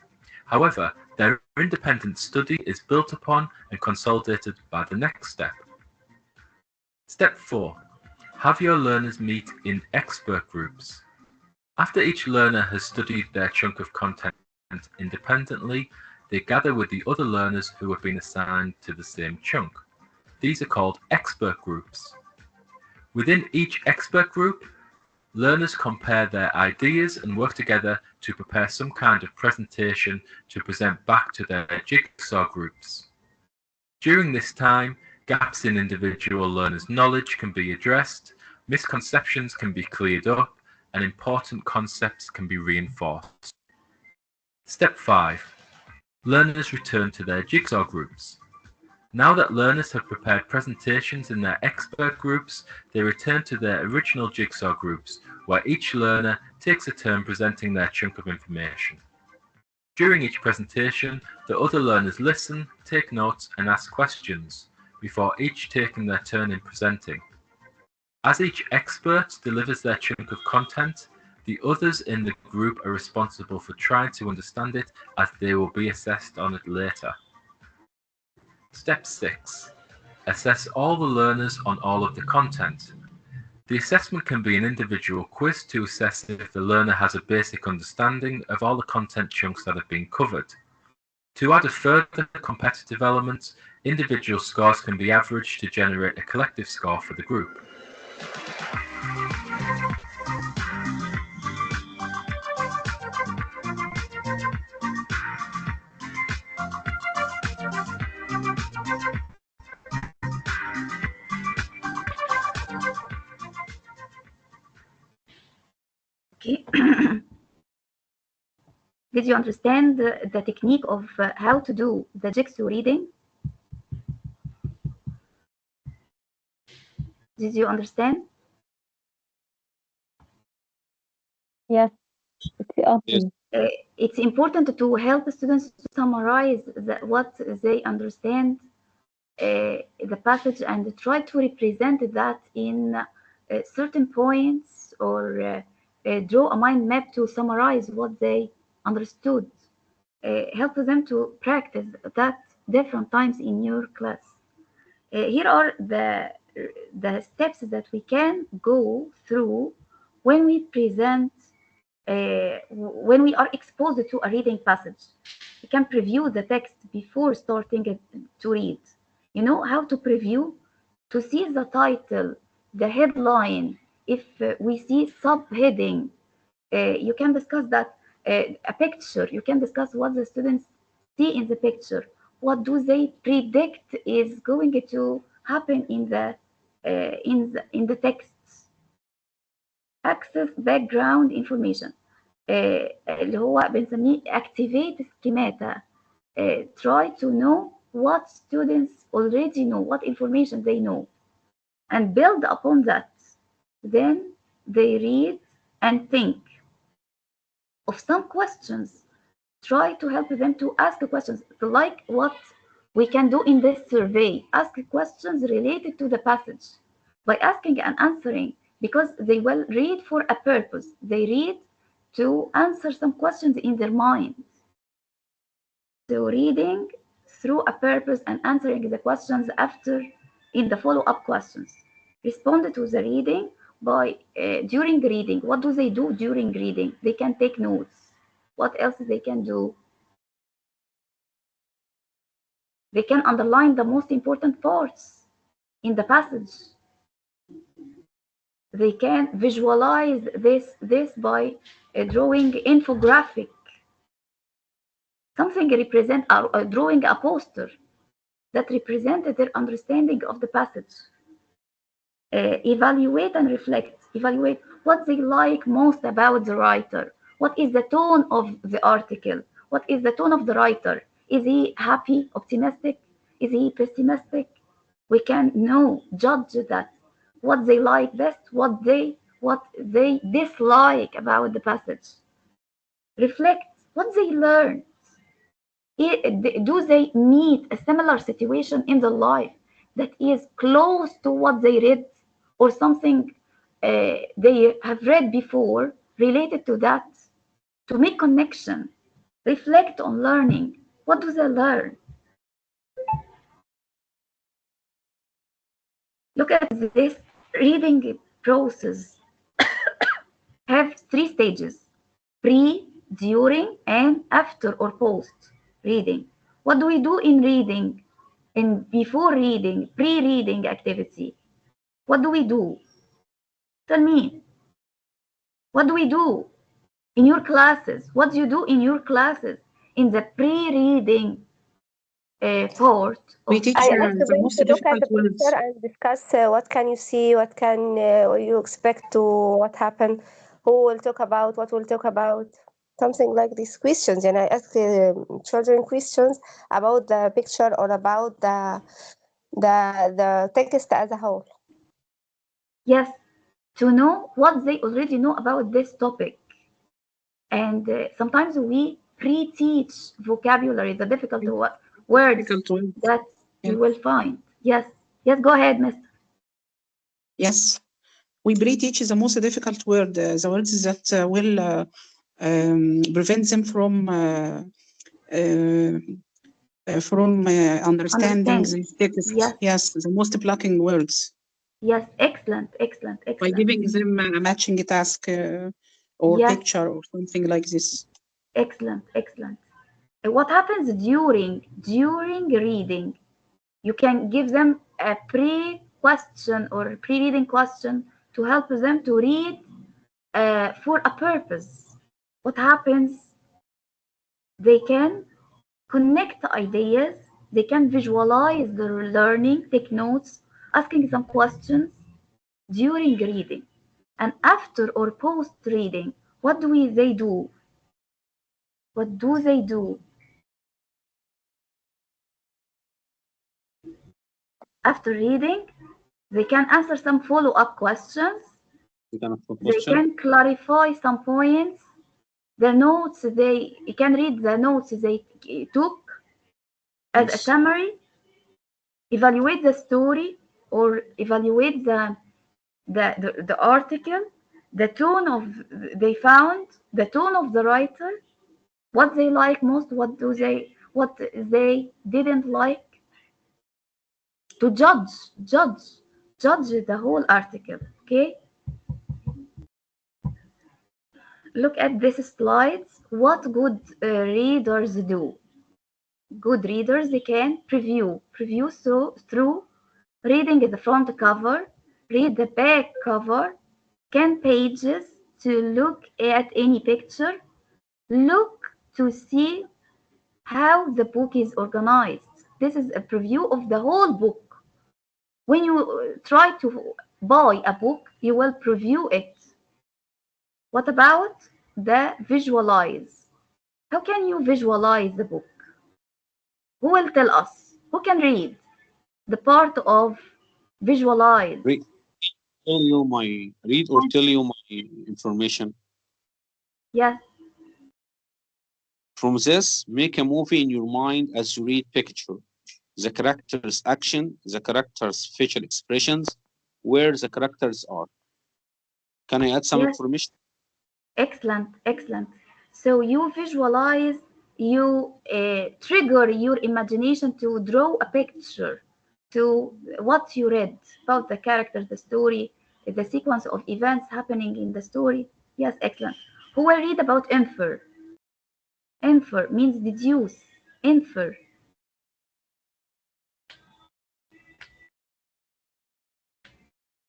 However, their independent study is built upon and consolidated by the next step. Step 4. Have your learners meet in expert groups. After each learner has studied their chunk of content independently, they gather with the other learners who have been assigned to the same chunk. These are called expert groups. Within each expert group, learners compare their ideas and work together to prepare some kind of presentation to present back to their jigsaw groups. During this time, gaps in individual learners' knowledge can be addressed, misconceptions can be cleared up, and important concepts can be reinforced. Step 5. Learners return to their jigsaw groups. Now that learners have prepared presentations in their expert groups, they return to their original jigsaw groups, where each learner takes a turn presenting their chunk of information. During each presentation, the other learners listen, take notes, and ask questions, before each taking their turn in presenting. As each expert delivers their chunk of content, the others in the group are responsible for trying to understand it, as they will be assessed on it later. Step 6. Assess all the learners on all of the content. The assessment can be an individual quiz to assess if the learner has a basic understanding of all the content chunks that have been covered. To add a further competitive element, individual scores can be averaged to generate a collective score for the group. Okay. Did you understand the technique of how to do the jigsaw reading? Did you understand? Yes, it's obvious. It's important to help students to summarize what they understand the passage and try to represent that in certain points or draw a mind map to summarize what they understood. Help them to practice that different times in your class. Here are the steps that we can go through when we present when we are exposed to a reading passage. We can preview the text before starting to read. You know how to preview? To see the title, the headline, if we see subheading, you can discuss that. A picture, you can discuss what the students see in the picture. What do they predict is going to happen in the texts. Access background information. اللي هو بنسميه activate schemata. Try to know what students already know, what information they know, and build upon that. Then they read and think of some questions. Try to help them to ask questions, like what we can do in this survey. Ask questions related to the passage by asking and answering, because they will read for a purpose. They read to answer some questions in their mind. So reading through a purpose and answering the questions after in the follow-up questions. Respond to the reading by during reading. What do they do during reading? They can take notes. What else they can do? They can underline the most important parts in the passage. They can visualize this by drawing infographic. Something represent drawing a poster that represented their understanding of the passage. Evaluate and reflect. Evaluate what they like most about the writer. What is the tone of the article? What is the tone of the writer? Is he happy, optimistic? Is he pessimistic? We can know, judge that. What they like best, what they dislike about the passage. Reflect what they learn. Do they meet a similar situation in their life that is close to what they read, or something they have read before related to that? To make connection, reflect on learning. What do they learn? Look at this reading process. Have 3 stages: pre, during, and after or post reading. What do we do in reading? In before reading, pre-reading activity. What do we do? Tell me. What do we do in your classes? What do you do in your classes in the pre-reading part? We teach I like the to most look at difficult the words. picture and discuss what can you see, what can you expect to what happen, who will talk about, what will talk about, something like these questions. And I ask children questions about the picture or about the text as a whole. Yes, to know what they already know about this topic. And sometimes we pre-teach vocabulary, the difficult words Difficult words. that Yeah. you will find. Yes, yes, go ahead, Mr. Yes. We pre-teach the most difficult word, the words that will prevent them from understanding the text. Yes. Yes, the most blocking words. Yes, excellent, excellent, By excellent. giving them a matching task or Yes. picture or something like this. Excellent, excellent. What happens during reading? You can give them a pre-question or pre-reading question to help them to read for a purpose. What happens? They can connect ideas, they can visualize their learning, take notes, asking some questions during reading. And after or post reading, what they do? What do they do? After reading, they can answer some follow-up questions. You can ask a They question. can clarify some points. The notes they you can read the notes they took as a Yes. summary, evaluate the story or evaluate the article, the tone of they found, the tone of the writer, what they like most, what they didn't like, to judge the whole article. Okay, look at this slides. What good readers do? Good readers, they can preview through reading the front cover, read the back cover, scan pages to look at any picture, look to see how the book is organized. This is a preview of the whole book. When you try to buy a book, you will preview it. What about the visualize? How can you visualize the book? Who will tell us? Who can read the part of visualize? Read, read or tell you my information. Yes, From this, make a movie in your mind as you read picture. The character's action, the character's facial expressions, where the characters are. Can I add some yes, information? excellent, excellent. So you visualize, you trigger your imagination to draw a picture to what you read about the characters, the story, the sequence of events happening in the story. Yes, excellent. Who will read about infer? Infer means deduce. Infer.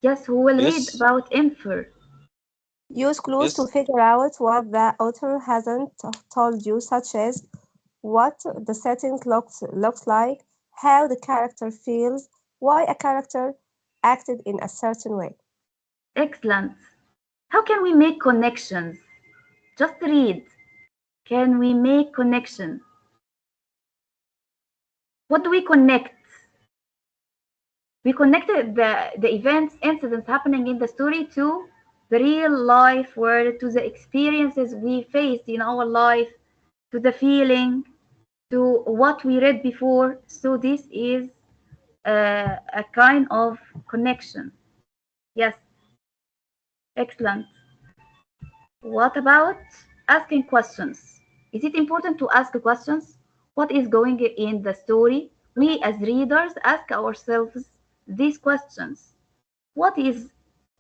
Yes, who will read Yes, about infer? Use clues to yes. figure out what the author hasn't told you, such as what the setting looks like, how the character feels, why a character acted in a certain way. Excellent. How can we make connections? Just read. Can we make connection? What do we connect? We connected the events, incidents happening in the story to the real life world, to the experiences we faced in our life, to the feeling, to what we read before. So this is a kind of connection. Yes, excellent. What about asking questions? Is it important to ask questions? What is going in the story? We as readers ask ourselves these questions. What is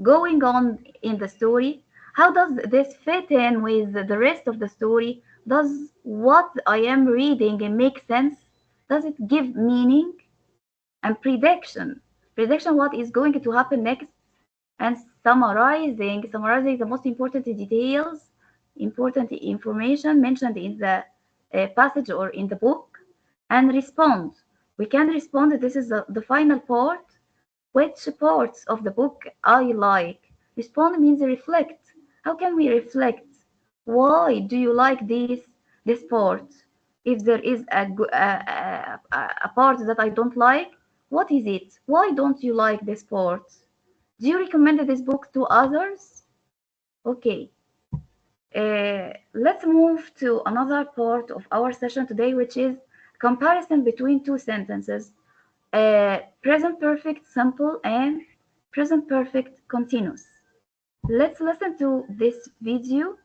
going on in the story? How does this fit in with the rest of the story? Does what I am reading make sense? Does it give meaning? And prediction what is going to happen next, and summarizing the most important details, important information mentioned in the passage or in the book, and respond. We can respond. This is the final part. Which parts of the book I like? Respond means reflect. How can we reflect? Why do you like this part? If there is a part that I don't like, what is it? Why don't you like this part? Do you recommend this book to others? Okay. Let's move to another part of our session today, which is comparison between two sentences. Present perfect simple and present perfect continuous. Let's listen to this video.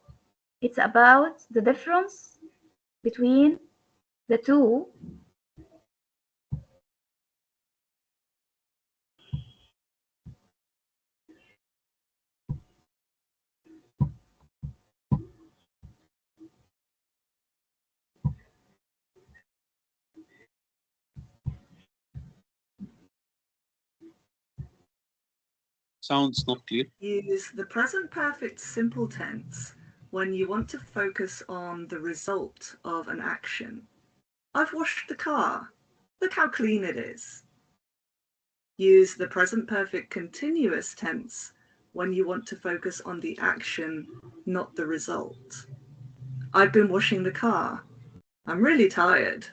It's about the difference between the two. Sounds not clear. Use the present perfect simple tense when you want to focus on the result of an action. I've washed the car. Look how clean it is. Use the present perfect continuous tense when you want to focus on the action, not the result. I've been washing the car. I'm really tired.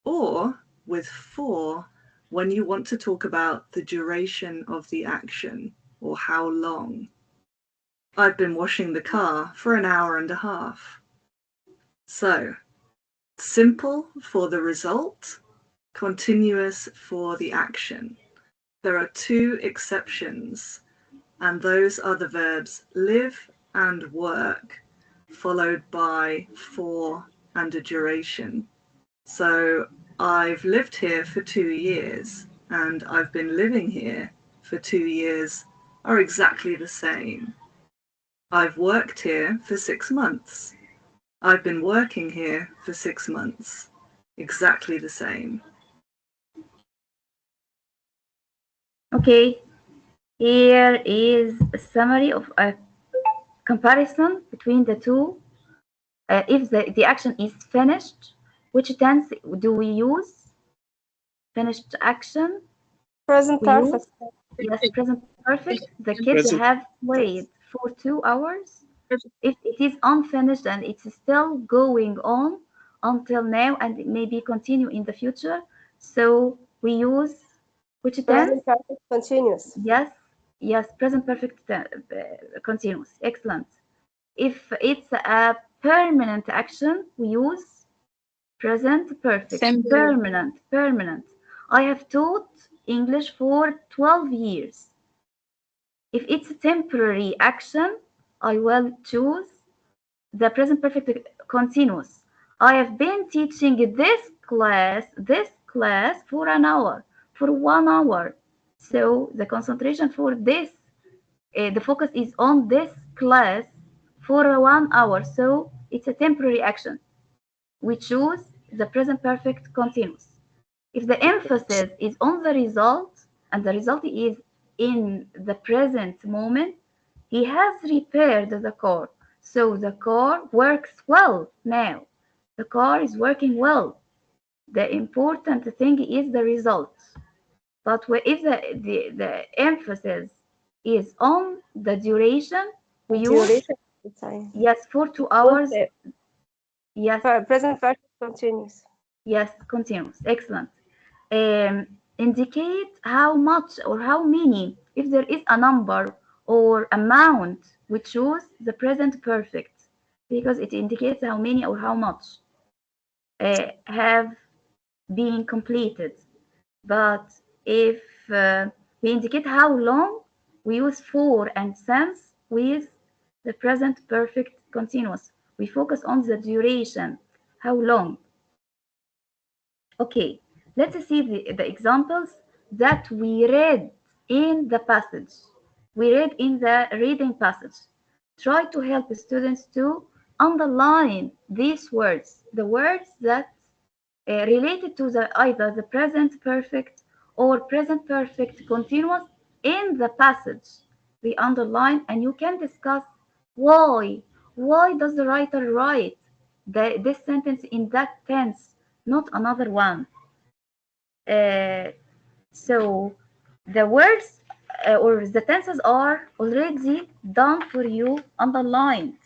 Or with for when you want to talk about the duration of the action or how long. I've been washing the car for an hour and a half. So, simple for the result, continuous for the action. There are two exceptions, and those are the verbs live and work, followed by for and a duration. So I've lived here for 2 years and I've been living here for 2 years are exactly the same. I've worked here for 6 months. I've been working here for 6 months. Exactly the same. Okay, here is a summary of a comparison between the two. If the action is finished, which tense do we use? Finished action. Present We use, perfect. yes, present perfect. The kids Present. have played for 2 hours. If it is unfinished and it's still going on until now and it maybe continue in the future, so we use which tense? Present perfect continuous. Yes, present perfect continuous. Excellent. If it's a permanent action, we use present perfect. Simple. Permanent. I have taught English for 12 years. If it's a temporary action, I will choose the present perfect continuous. I have been teaching this class for an hour, for 1 hour. So the concentration for this, the focus is on this class for 1 hour. So it's a temporary action. We choose the present perfect continuous. If the emphasis is on the result and the result is in the present moment, he has repaired the car. So the car works well now. The car is working well. The important thing is the result. But if the emphasis is on the duration, we use, Duration of time. yes, for 2 Use hours. the Yes, present perfect continuous. yes, continuous. Excellent. Indicate how much or how many. If there is a number or amount, we choose the present perfect because it indicates how many or how much have been completed. But if we indicate how long, we use for and since with the present perfect continuous. We focus on the duration, how long. Okay, let's see the examples that we read in the passage. We read in the reading passage. Try to help students to underline these words, the words that related to either the present perfect or present perfect continuous in the passage. We underline and you can discuss why. Why does the writer write this sentence in that tense, not another one? Uh, so the words or the tenses are already done for you, underlined.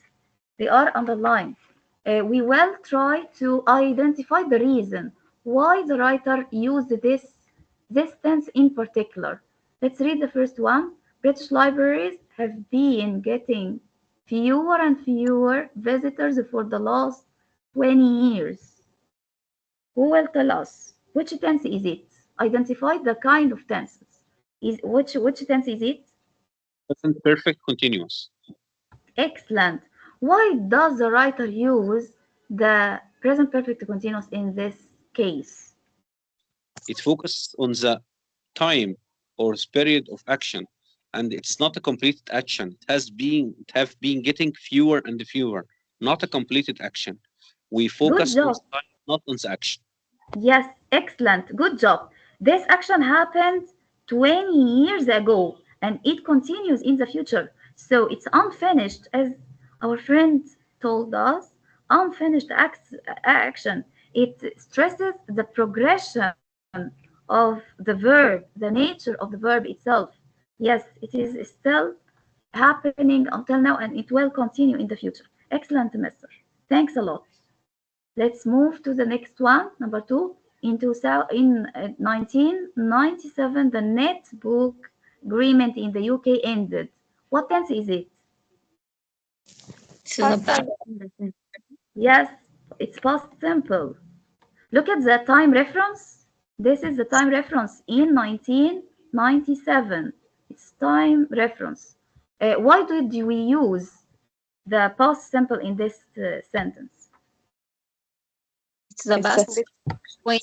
They are underlined. We will try to identify the reason why the writer used this tense in particular. Let's read the first one. British libraries have been getting fewer and fewer visitors for the last 20 years. Who will tell us which tense is it? Identify the kind of tenses. Is which tense is it? Present perfect continuous. Excellent. Why does the writer use the present perfect continuous in this case? It focuses on the time or period of action, and it's not a completed action. It have been getting fewer and fewer, not a completed action. We Good focus on job. the time, not on the action. Yes, excellent. Good job. This action happened 20 years ago and it continues in the future. So it's unfinished, as our friend told us, unfinished action. It stresses the progression of the verb, the nature of the verb itself. Yes, it is still happening until now, and it will continue in the future. Excellent, Mister. Thanks a lot. Let's move to the next one, number 2. In 1997, the netbook agreement in the UK ended. What tense is it? Past simple. Yes, it's past simple. Look at the time reference. This is the time reference in 1997. It's time reference. Why did we use the past simple in this sentence? It's the It's best a way.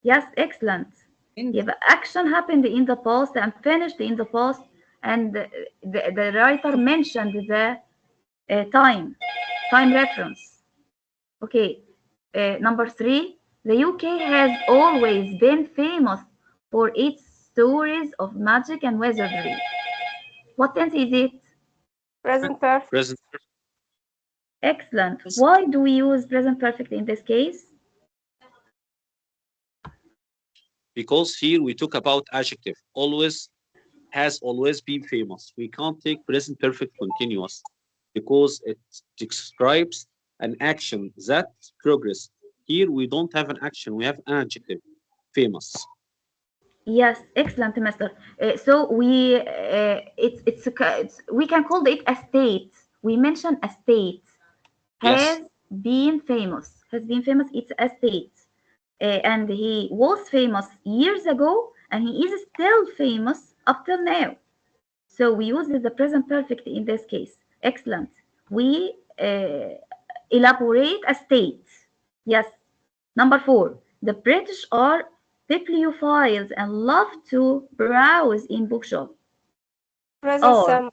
Yes, excellent. يبقى action happened in the past and finished in the past, and the writer mentioned the time reference. Okay, number 3, the UK has always been famous for its stories of magic and wizardry. What tense is it? present perfect. Present. Excellent. Why do we use present perfect in this case? Because here we talk about adjective. Always, has always been famous. We can't take present perfect continuous because it describes an action that progressed. Here we don't have an action, we have an adjective, famous. Yes, excellent, Master. So we can call it a state. We mentioned a state Yes. has been famous. Has been famous. It's a state, and he was famous years ago, and he is still famous up till now. So we use the present perfect in this case. Excellent. We elaborate a state. Yes. Number 4. The British are bibliophiles and love to browse in bookshop. Present Or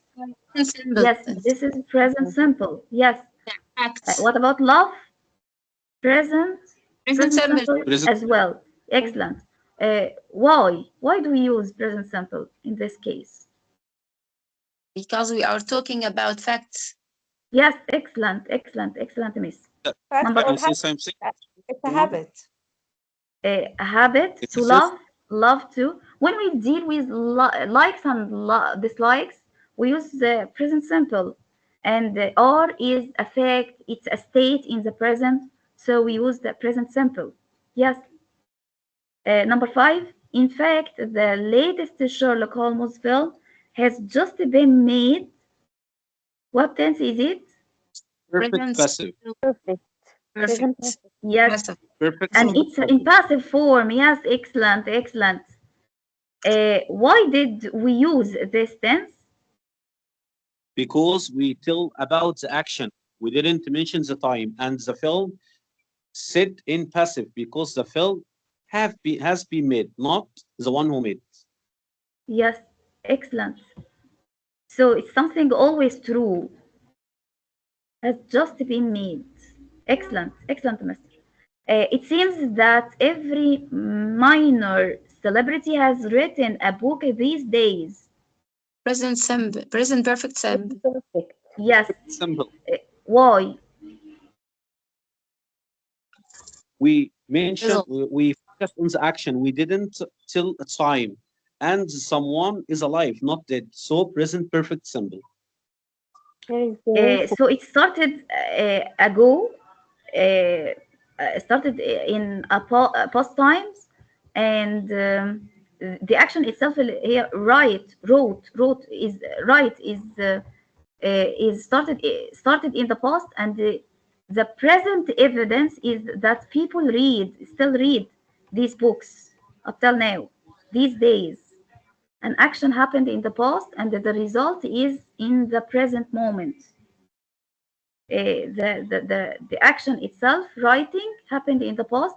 simple. yes, this is present simple. Yes. Acts. What about love? Present Present simple. simple Present. as well. Excellent. Why? Why do we use present simple in this case? Because we are talking about facts. Yes, excellent, miss. Fact Number or Can I say habit. something? It's a habit. A habit It's to a fifth. love to. When we deal with likes and dislikes, we use the present simple, and the or is a fact. It's a state in the present, so we use the present simple. Yes. Number 5. In fact, the latest Sherlock Holmes film has just been made. What tense is it? Perfect Present passive. Perfect. Present perfect. perfect. Yes, Passive. Perfect and simple it's in passive form. Yes, excellent. Why did we use this tense? because we tell about the action. We didn't mention the time, and the film said in passive because the film has been made, not the one who made. Yes, excellent. So it's something always true, has just been made. Excellent, Mister. It seems that every minor celebrity has written a book these days. Present simple. Present perfect simple. Perfect. Yes. Simple. Why? We mentioned Result. we focused on the action. We didn't tell a time, and someone is alive, not dead. So present perfect simple. There is the info. So it started ago, started in past times, and the action itself here, wrote is started in the past, and the present evidence is that people still read these books up till now, these days. An action happened in the past, and the result is in the present moment. The action itself, writing, happened in the past,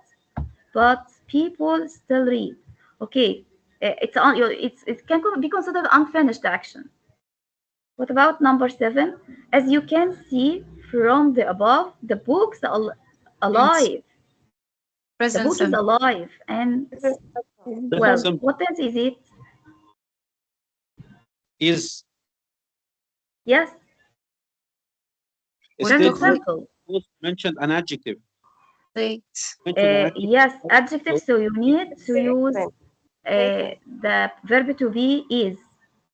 but people still read. Okay, it can be considered unfinished action. What about number 7? As you can see from the above, the book's alive. The Present book is simple. alive, and Present well, simple. what tense is it? Is Yes, What instead present do we simple. mentioned an adjective. say? Mentioned an adjective. Yes, adjective. So So you need to use Statement. the verb to be is.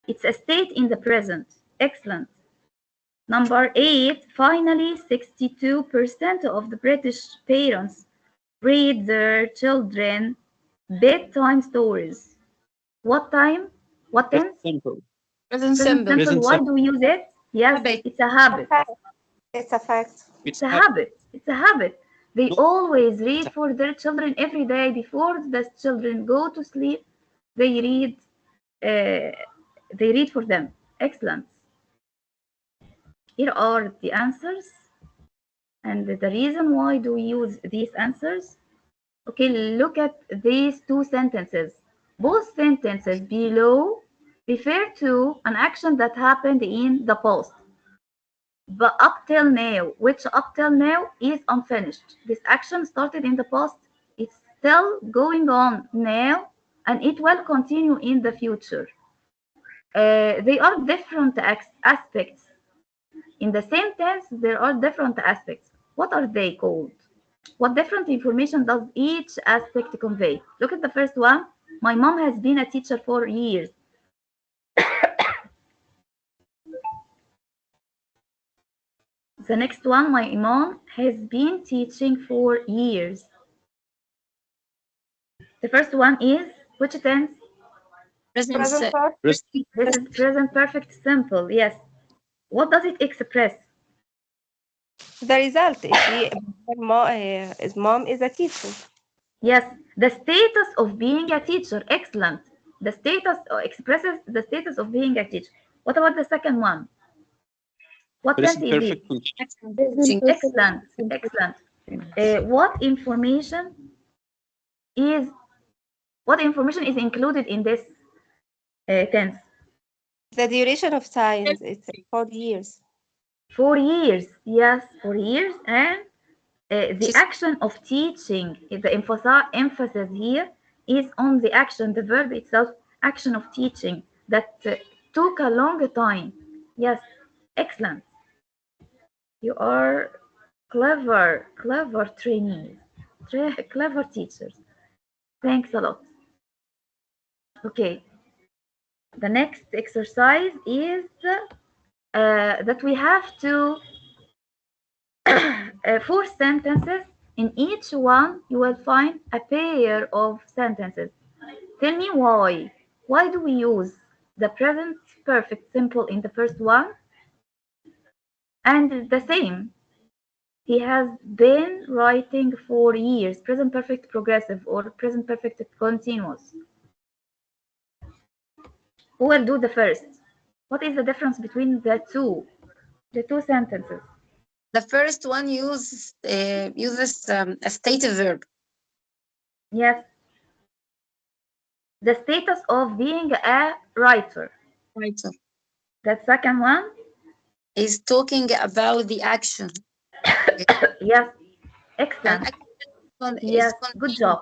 It's a state in the present. Excellent. Number 8, finally, 62% of the British parents read their children bedtime stories. What time? What present tense? simple. Present Present simple. simple. Present Why simple. do we use it? Yes, Habit. it's a habit. It's a fact. It's It's a habit. habit. It's a habit. They No, always it's read for their children every day before the children go to sleep. They read. Uh, they read for them. Excellent. Here are the answers, and the reason why do we use these answers. Okay, look at these two sentences. Both sentences below refer to an action that happened in the past. But up till now, which up till now is unfinished. This action started in the past, it's still going on now, and it will continue in the future. They are different aspects. In the same tense, there are different aspects. What are they called? What different information does each aspect convey? Look at the first one. My mom has been a teacher for years. The next one, my mom has been teaching for years. The first one is which tense? Present Present si- perfect. This is present perfect simple. Yes. What does it express? The result. His mom is a teacher. Yes, the status of being a teacher. Excellent. The status expresses the status of being a teacher. What about the second one? What tense present is it? perfect continuous. action Present teaching. perfect Excellent. simple Excellent. tense. Is what information is included in this tense? The duration of time. It's 4 years. 4 years. Yes, 4 years. And the She's action of teaching, the emphasis here is on the action, the verb itself, action of teaching that took a long time. Yes, excellent. You are clever, clever trainees, clever teachers. Thanks a lot. Okay, the next exercise is that we have to four sentences. In each one, you will find a pair of sentences. Tell me why. Why do we use the present perfect simple in the first one and the same? He has been writing for years. Present perfect progressive or present perfect continuous. Who will do the first? What is the difference between the two sentences? the first one uses a stative verb. Yes, the status of being a writer. Right. So The second one, is talking about the action. yes, And excellent. action is Yes, good continuous. job.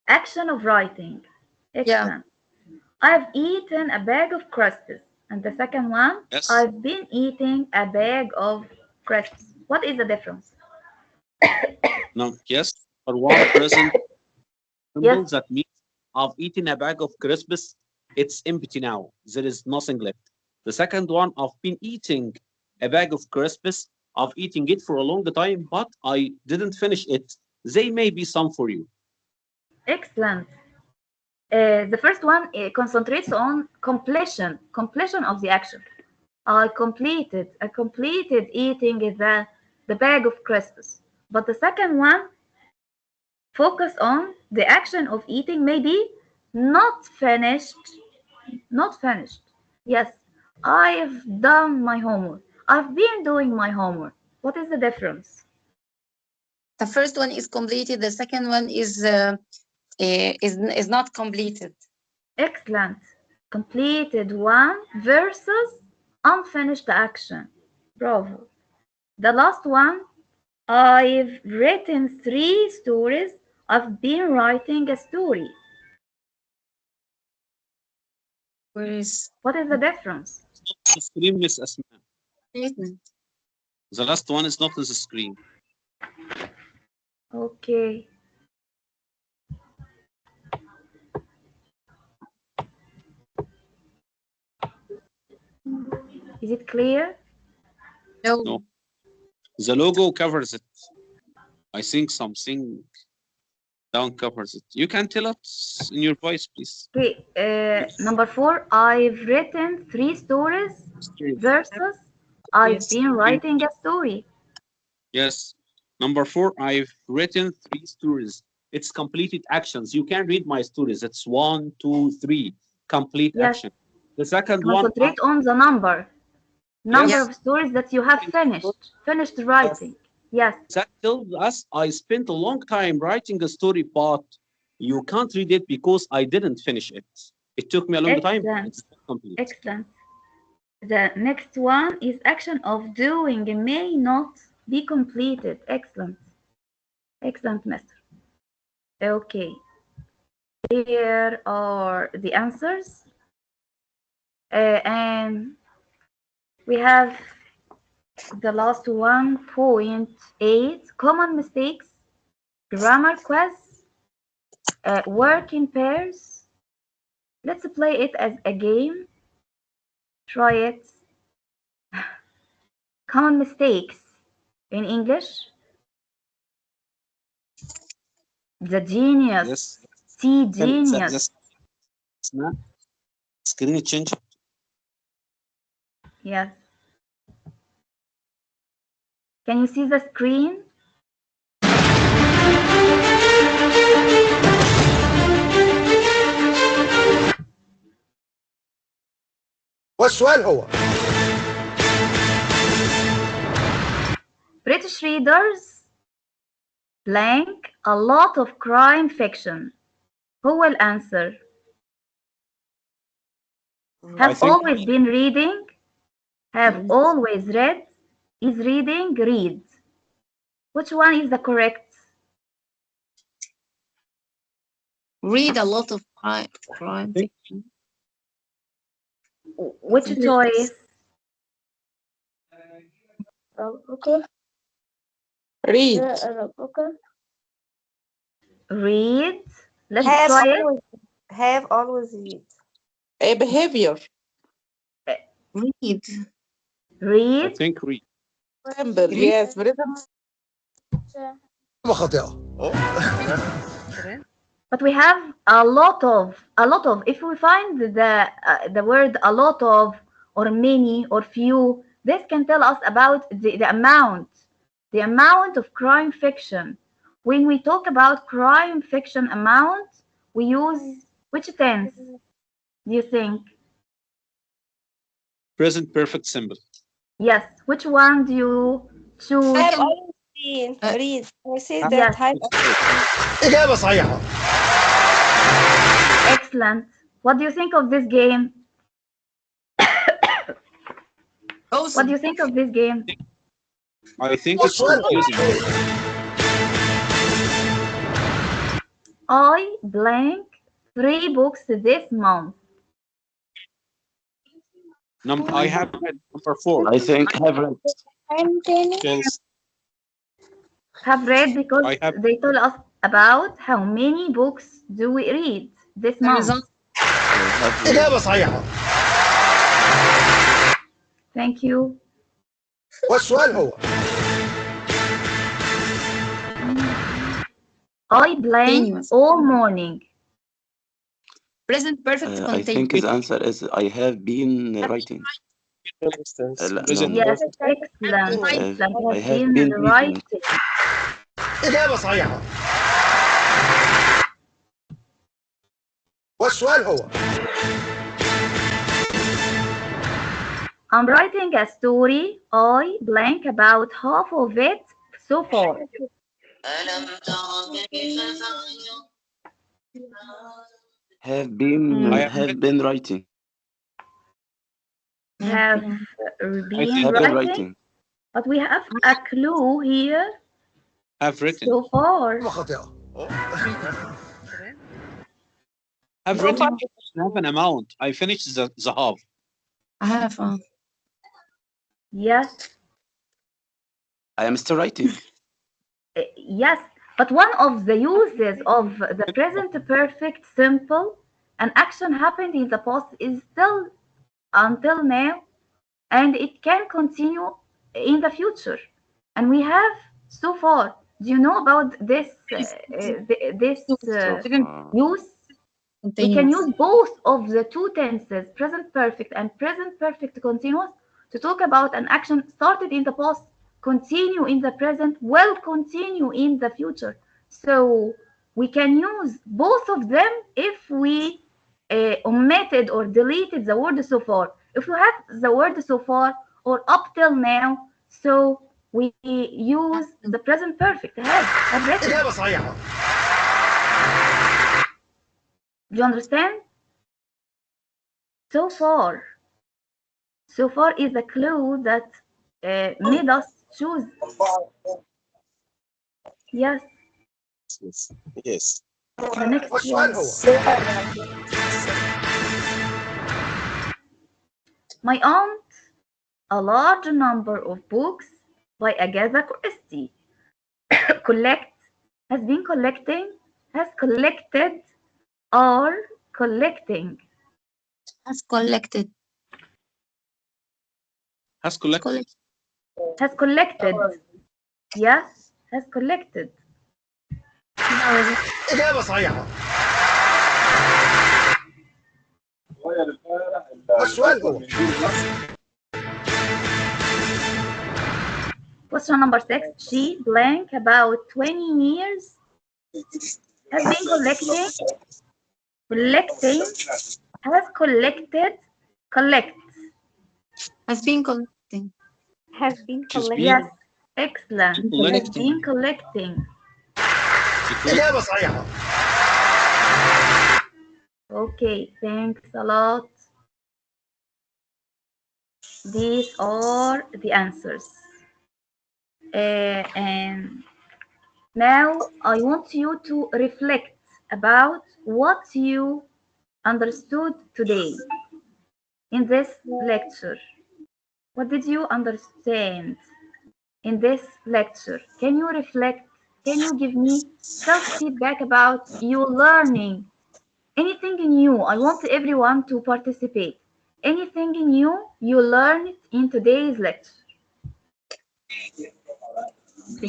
Action of writing. Yeah. Excellent. I've eaten a bag of crusts. And the second one, Yes. I've been eating a bag of crusts. What is the difference? No. Yes. For one present Yes, simple, that means I've eaten a bag of crisps. It's empty now. There is nothing left. The second one, I've been eating a bag of crisps. I've eaten it for a long time, but I didn't finish it. They may be some for you. excellent. The first one concentrates on completion of the action. I completed eating the bag of crisps. But the second one focus on the action of eating, maybe not finished, not finished. Yes, I've done my homework. I've been doing my homework. What is the difference? The first one is completed. The second one is not completed. Excellent. Completed one versus unfinished action. Bravo. The last one, I've written 3 stories. I've been writing a story. Where is What is the difference? The screen, Miss Asma. statement? The last one is not on the screen. Okay. Is it clear? No. No. The logo covers it. I think something down covers it. You can tell us in your voice, please. Okay. Number 4, I've written 3 stories versus I've Yes. been writing a story. Yes. Number 4, I've written 3 stories. It's completed actions. You can read my stories. It's 1, 2, 3. Complete Yes. action. The second one, Concentrate on the number yes, of stories that you have finished writing. Yes. that tells us I spent a long time writing a story, but you can't read it because I didn't finish it. It took me a long time. Excellent. It's not complete. Excellent. The next one is action of doing may not be completed. Excellent. Excellent, Mister. Okay. Here are the answers. And we have the last one, 0.8, common mistakes, grammar quiz, work in pairs. Let's play it as a game. Try it. Common mistakes in English. The genius. Yes. See genius. It's not screen change. Yes. Can you see the screen? والسؤال هو British readers blank a lot of crime fiction. Who will answer? Have think- always been reading. Have always read. Is reading read. Which one is the correct? Read a lot of crime fiction. Which choice? Okay. Read. Okay. Read. Let's Have try it. always, have always read. A behavior. Read. I Read. think read. Remember, yes. Present. خاطئة. But we have a lot of. If we find the word a lot of or many or few, this can tell us about the amount of crime fiction. When we talk about crime fiction amount, we use which tense? Do you think? Present perfect simple. Yes. Which one do you choose? Have always been read. I say that Yes. have إجابة صحيحة. Excellent. What do you think of this game? What do you think of this game? I think it's confusing. I blank 3 books this month. I have read number 4. I think have read. Yes. Have read because I have- they tell us about how many books do we read this month. إجابة صحيحة. Thank you. والسؤال هو I blank all morning. Present perfect I continuous. think his answer is I have been writing. Instance, لا, present no. Yes, perfect. excellent. I Have have been been writing. إجابة صحيحة. والسؤال هو I'm writing a story. I blank about half of it so far. Have been writing. Have think- been Have been writing, writing. but we have a clue here Have written. so far. خاطئة. I've No, written but half an amount. I finished the half. I have. Yes. I am still writing. Yes, but one of the uses of the present perfect simple, an action happened in the past is still until now, and it can continue in the future. And we have so far. Do you know about this? This So far. use? We can use both of the two tenses, present perfect and present perfect continuous, to talk about an action started in the past, continue in the present, will continue in the future. So we can use both of them if we omitted or deleted the word so far. If you have the word so far or up till now, so we use the present perfect. Have written. إجابة صحيحة. Do you understand? So far is a clue that made us choose. Yes, Yes. Yes. the next والسؤال one. هو My aunt, a large number of books by Agatha Christie. Collect, has been collecting, has collected, are collecting. Has collected. Has collected. Has collected. Yes, has collected. إجابة صحيحة. والسؤال هو Question number 6. She blank about 20 years has been collecting, has collected, collects. Has been collecting. has been She's collected. been Yes, excellent. Has collecting. been collecting. إجابة صحيحة. Okay, thanks a lot. These are the answers. And now I want you to reflect about what you understood today in this lecture. What did you understand in this lecture? Can you reflect? Can you give me self-feedback about your learning? Anything new? I want everyone to participate. Anything new you learned in today's lecture?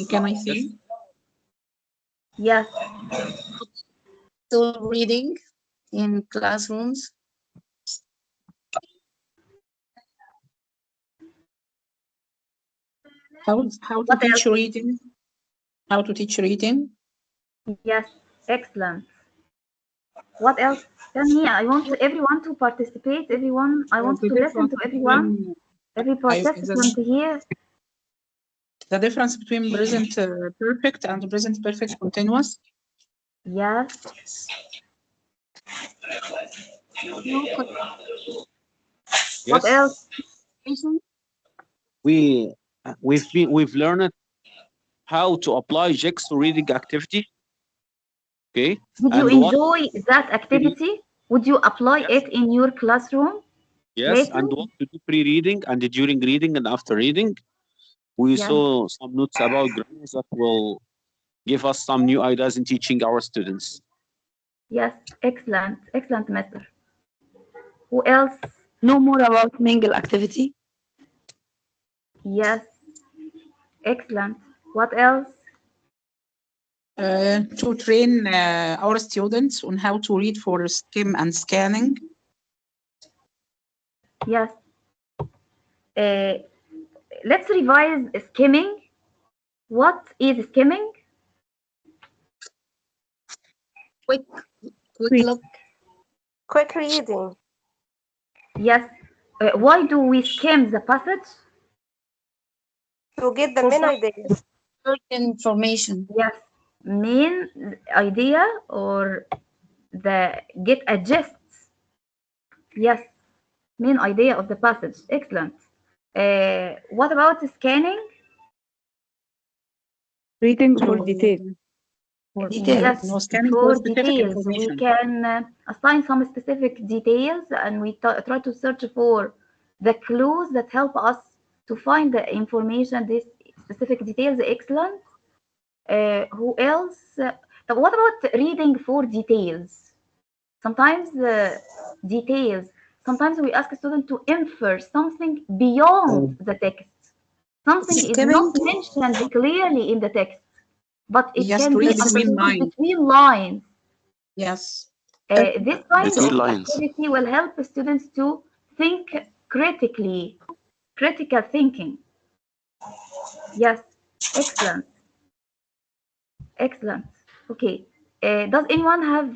Can I see? Yes. Still reading in classrooms. How to What teach else? reading? How to teach reading? Yes, excellent. What else? Tell me. I want everyone to participate. Everyone, I want The to listen difference to everyone. between Every participant here. the difference between present perfect and present perfect continuous. Yes. What Yes. else? We've learned how to apply jigs to reading activity. Okay. Did you And what enjoy that activity? Would you apply it in your classroom yes, later? and what to do pre-reading and during reading and after reading. We Yes. saw some notes about grammar that will give us some new ideas in teaching our students. Yes, excellent, excellent, Mister. Who else? Know more about mingle activity. Yes, excellent. What else? To train our students on how to read for skim and scanning. Yes. Let's revise skimming. What is skimming? Quick look. Quick reading. Yes. Why do we skim the passage? To get the main idea. Information. Yes. Main idea or the get a gist. Yes. Main idea of the passage. Excellent. What about scanning? Reading for detail. Details. No, scanning for for specific details. We information. can assign some specific details, and we try to search for the clues that help us to find the information. This specific details, excellent. Who else? What about reading for details? Sometimes details. Sometimes we ask a student to infer something beyond the text. Something is not Skipping. mentioned clearly in the text, but it Yes, can to be read between understood lines. between lines. Yes. This kind Between of lines. activity will help students to think critically, critical thinking. Yes, excellent, excellent. Okay, does anyone have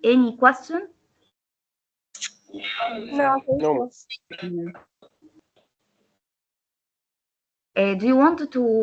any question? No, thank No. you. Mm. Do you want to